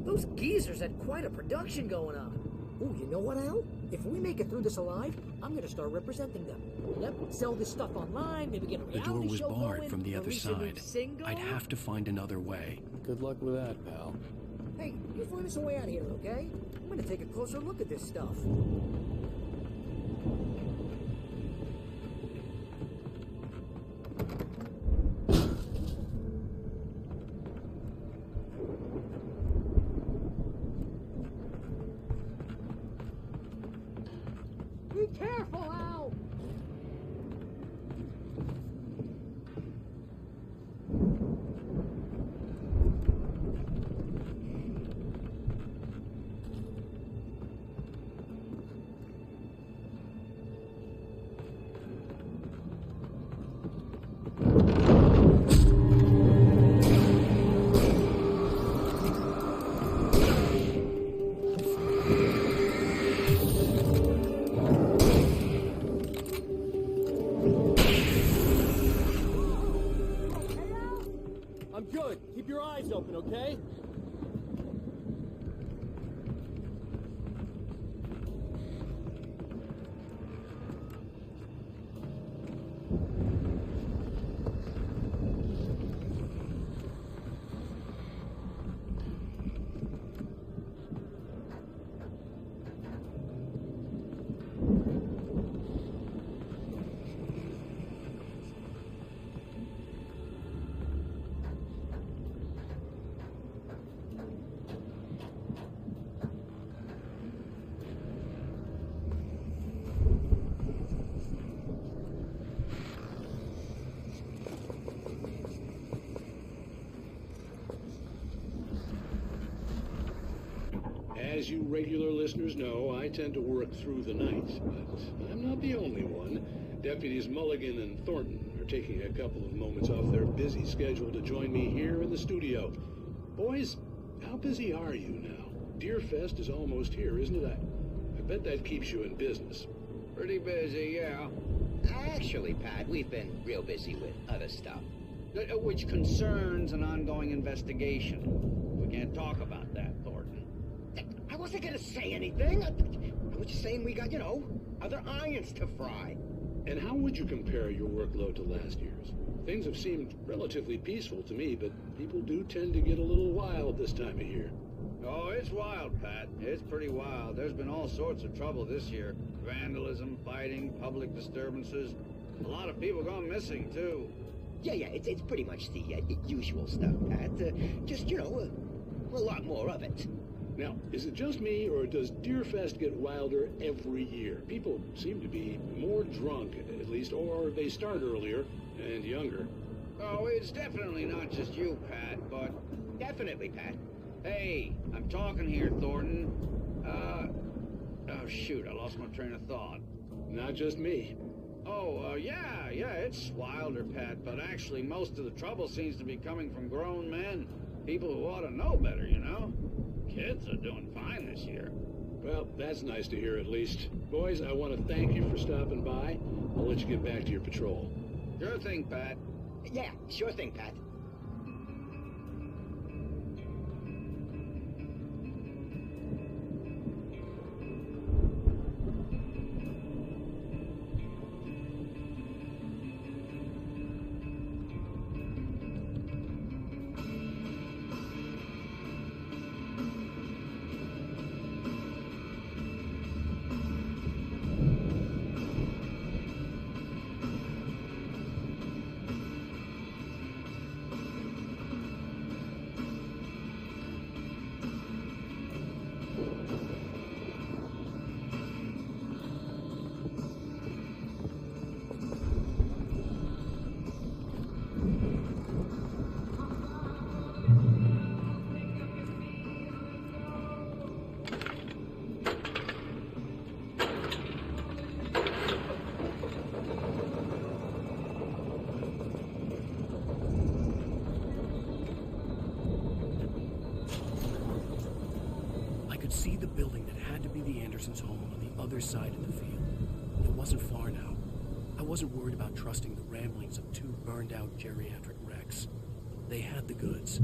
Those geezers had quite a production going on. Ooh, you know what, Al? If we make it through this alive, I'm gonna start representing them. Yep, sell this stuff online, maybe get a The door reality was show barred going, from the other release a new side. single. I'd have to find another way. Good luck with that, pal. Hey, you find us a way out of here, okay? I'm gonna take a closer look at this stuff. Be careful, Al! I'm good. Keep your eyes open, okay? As you regular listeners know, I tend to work through the night, but I'm not the only one. Deputies Mulligan and Thornton are taking a couple of moments off their busy schedule to join me here in the studio. Boys, How busy are you now? Deerfest is almost here, isn't it? I bet that keeps you in business. Pretty busy, yeah. Actually, Pat, we've been real busy with other stuff. Which concerns an ongoing investigation. We can't talk about that, Thornton. I wasn't gonna say anything. I was just saying we got, other irons to fry. And how would you compare your workload to last year's? Things have seemed relatively peaceful to me, but people do tend to get a little wild this time of year. Oh, it's wild, Pat. It's pretty wild. There's been all sorts of trouble this year. Vandalism, fighting, public disturbances. A lot of people gone missing, too. Yeah, it's pretty much the usual stuff, Pat. Just, a lot more of it. Now, is it just me, or does Deerfest get wilder every year? People seem to be more drunk, at least, or they start earlier and younger. Oh, it's definitely not just you, Pat, but... Definitely, Pat. Hey, I'm talking here, Thornton. Oh, shoot, I lost my train of thought. Not just me. Oh, yeah, it's wilder, Pat, but actually most of the trouble seems to be coming from grown men. People who ought to know better, Kids are doing fine this year. Well, that's nice to hear at least. Boys, I want to thank you for stopping by. I'll let you get back to your patrol. Sure thing, Pat. Yeah, sure thing, Pat. See the building that had to be the Andersons' home on the other side of the field. It wasn't far now. I wasn't worried about trusting the ramblings of two burned-out geriatric wrecks. They had the goods.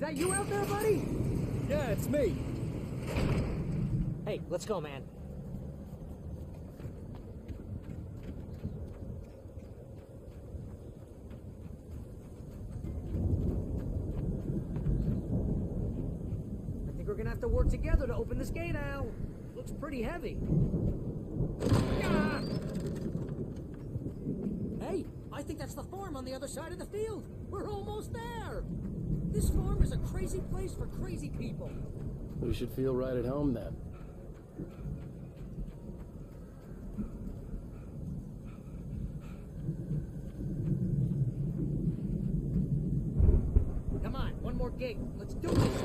that you out there, buddy? Yeah, it's me. Hey, let's go, man. I think we're gonna have to work together to open this gate, Al. Looks pretty heavy. Ah! Hey, I think that's the farm on the other side of the field. We're almost there. This farm is a crazy place for crazy people. We should feel right at home then. Come on, one more gate. Let's do this.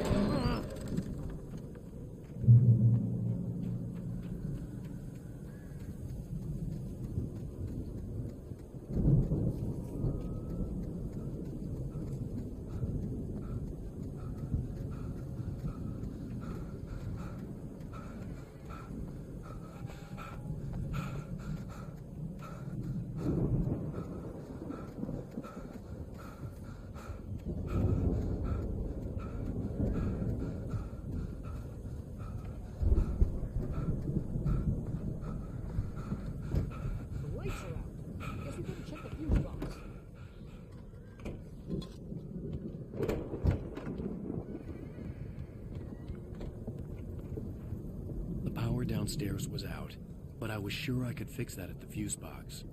Downstairs was out, but I was sure I could fix that at the fuse box.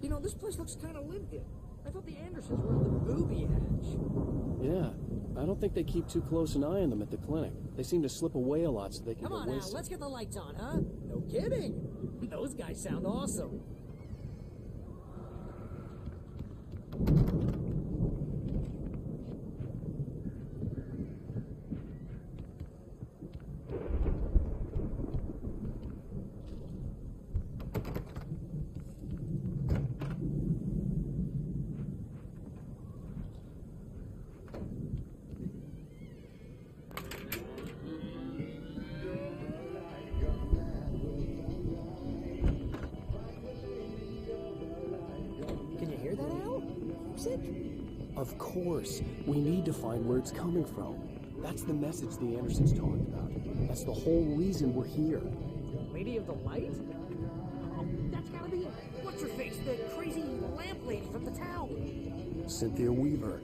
You know, this place looks kind of lived in. I thought the Andersons were on the booby hatch. Yeah, I don't think they keep too close an eye on them at the clinic. They seem to slip away a lot so they can Come get on, Al, wasted. let's get the lights on, huh? No kidding. Those guys sound awesome. Of course. We need to find where it's coming from. That's the message the Andersons talked about. That's the whole reason we're here. Lady of the Light? Oh, that's gotta be it. What's her face? The crazy lamp lady from the town. Cynthia Weaver.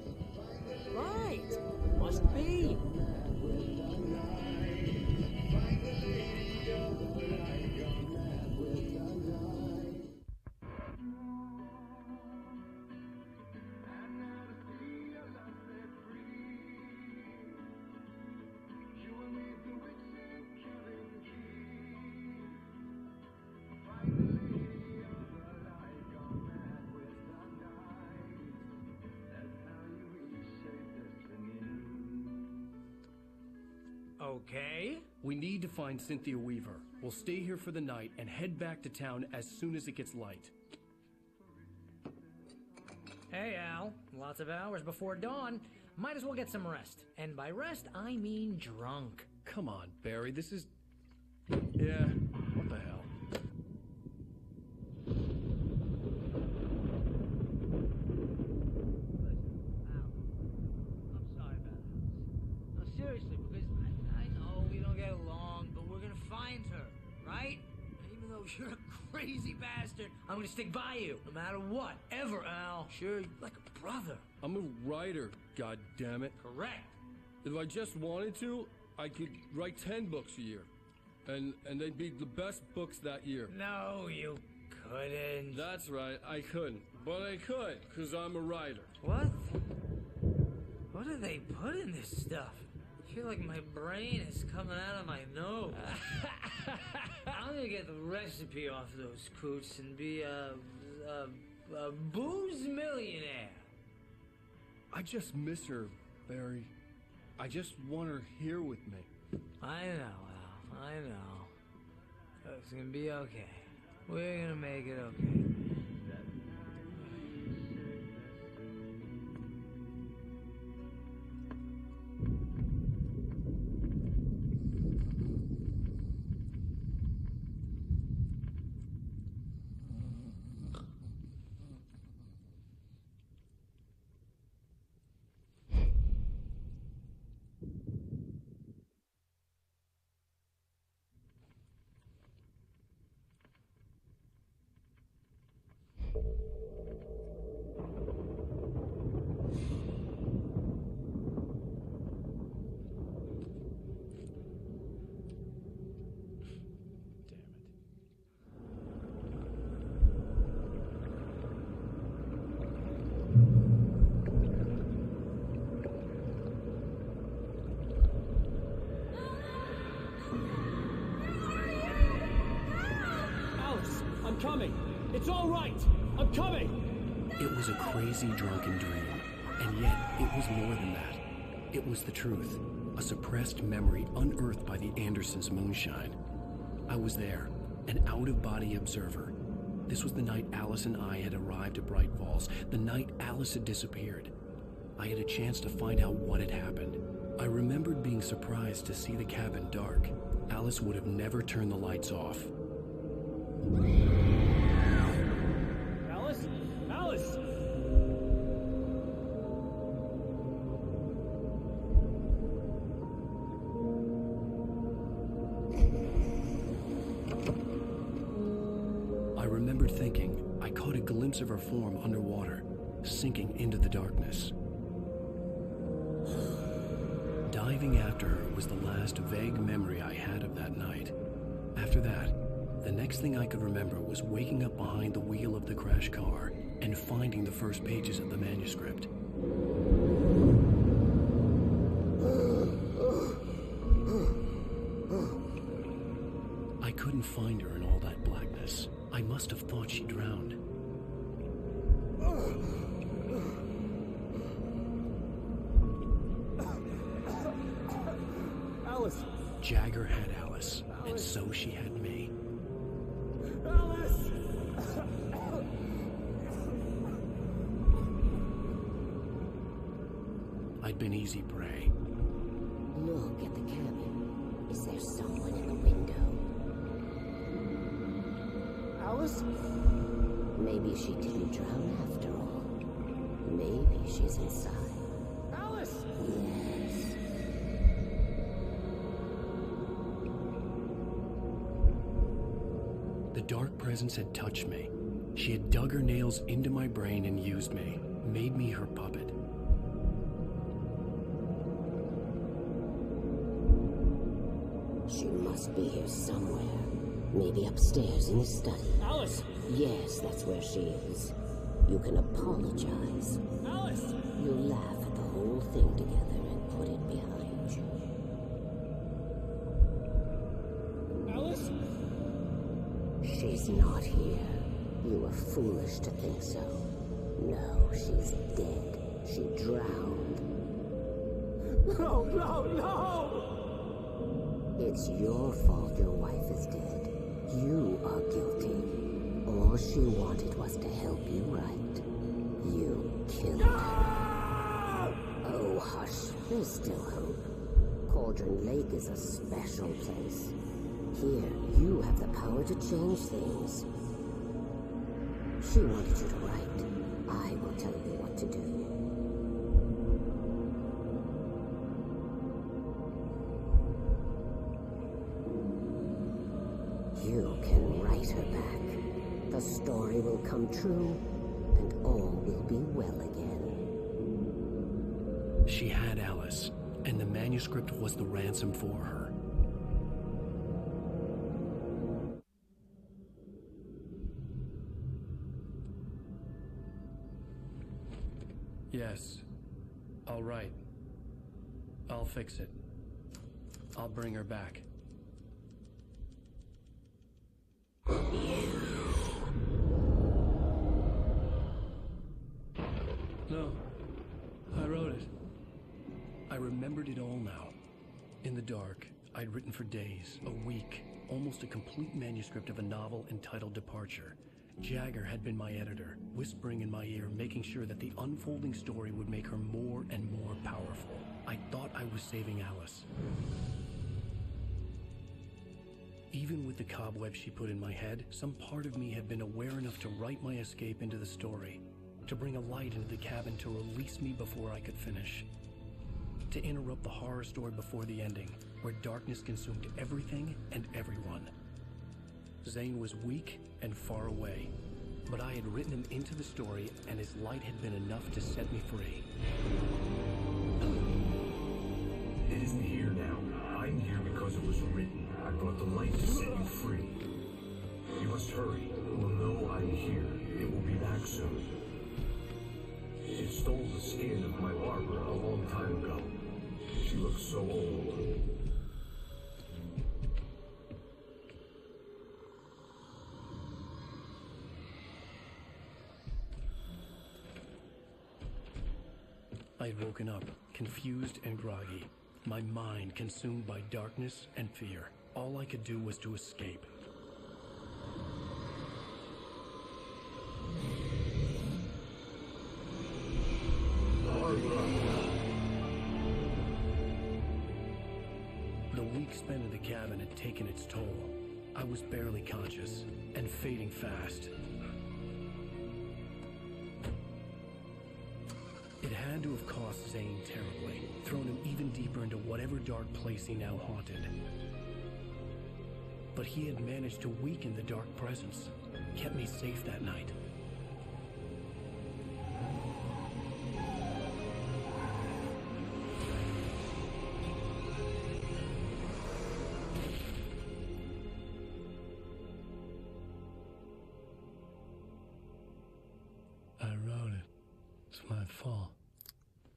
Right. Must be. Okay. We need to find Cynthia Weaver. We'll stay here for the night and head back to town as soon as it gets light. Hey, Al. Lots of hours before dawn. Might as well get some rest. And by rest, I mean drunk. Come on, Barry. This is... Yeah, what the hell? Seriously, because I know we don't get along, but we're gonna find her, right? And even though you're a crazy bastard, I'm gonna stick by you, no matter what, ever, Al. Sure, you're like a brother. I'm a writer, goddammit. Correct. If I just wanted to, I could write 10 books a year. And they'd be the best books that year. No, you couldn't. That's right, I couldn't. But I could, because I'm a writer. What? What do they put in this stuff? feel like my brain is coming out of my nose. I'm gonna get the recipe off those coots and be a booze millionaire. I just miss her, Barry. I just want her here with me. I know, Al. I know. It's gonna be okay. We're gonna make it okay. I'm coming! It's all right! I'm coming! It was a crazy, drunken dream, and yet it was more than that. It was the truth, a suppressed memory unearthed by the Andersons' moonshine. I was there, an out-of-body observer. This was the night Alice and I had arrived at Bright Falls, the night Alice had disappeared. I had a chance to find out what had happened. I remembered being surprised to see the cabin dark. Alice would have never turned the lights off. Alice? Alice! I remembered thinking I caught a glimpse of her form underwater, sinking into the darkness. Diving after her was the last vague memory I had of that night. After that, the next thing I could remember was waking up behind the wheel of the crash car and finding the first pages of the manuscript. I couldn't find her in all that blackness. I must have thought she drowned. Alice! Jagger had Alice, and so she had me. Alice! I'd been easy prey. Look at the cabin. Is there someone in the window? Alice? Maybe she didn't drown after all. Maybe she's inside. Alice! Yes. The dark presence had touched me. She had dug her nails into my brain and used me, made me her puppet. She must be here somewhere. Maybe upstairs in the study. Alice! Yes, that's where she is. You can apologize. Alice! You'll laugh at the whole thing together and put it behind you. Alice? She's not here. You were foolish to think so. No, she's dead. She drowned. No, no, no! It's your fault your wife is dead. You are guilty. All she wanted was to help you right. You killed her. Oh, hush. There's still hope. Cauldron Lake is a special place. Here, you have the power to change things. She wanted you to write. I will tell you what to do. You can write her back. The story will come true, and all will be well again. She had Alice, and the manuscript was the ransom for her. Yes, I'll write. I'll fix it. I'll bring her back. No, I wrote it. I remembered it all now. In the dark, I'd written for days, a week, almost a complete manuscript of a novel entitled Departure. Jagger had been my editor, whispering in my ear, making sure that the unfolding story would make her more and more powerful. I thought I was saving Alice. Even with the cobwebs she put in my head, some part of me had been aware enough to write my escape into the story, to bring a light into the cabin to release me before I could finish, to interrupt the horror story before the ending, where darkness consumed everything and everyone. Zane was weak and far away, but I had written him into the story, and his light had been enough to set me free. It isn't here now. I'm here because it was written. I brought the light to set you free. You must hurry. It will know I'm here. It will be back soon. It stole the skin of my Barbara a long time ago. She looks so old. I had woken up, confused and groggy, my mind consumed by darkness and fear. All I could do was to escape. The week spent in the cabin had taken its toll. I was barely conscious, and fading fast. It had to have cost Zane terribly, thrown him even deeper into whatever dark place he now haunted. But he had managed to weaken the dark presence, kept me safe that night. I wrote it. It's my fault.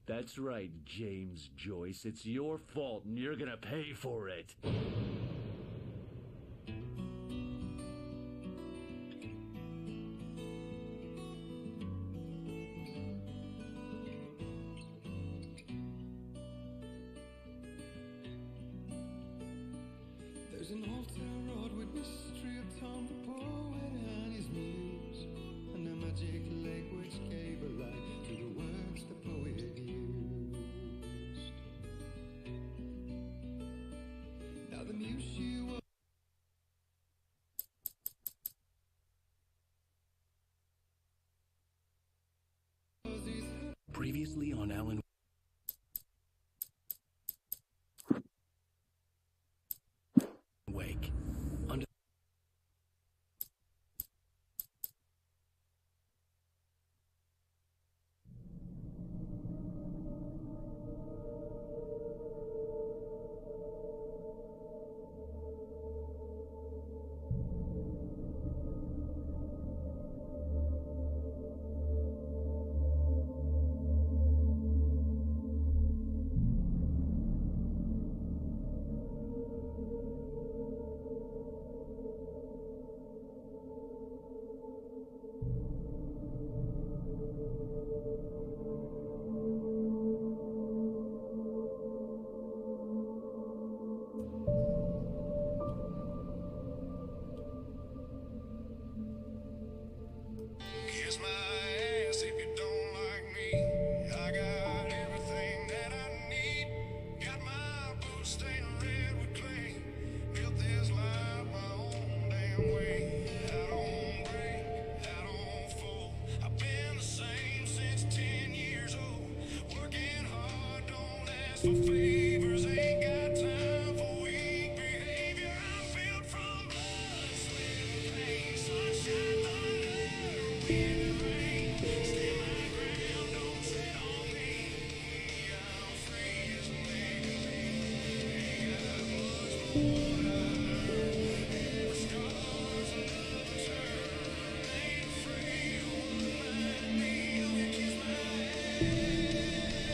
That's right, James Joyce. It's your fault, and you're gonna pay for it. There's an old town road with mystery of Tom the poet and his muse, and a magic lake which gave a light to the words the poet used. Now the muse she was. Previously on Alan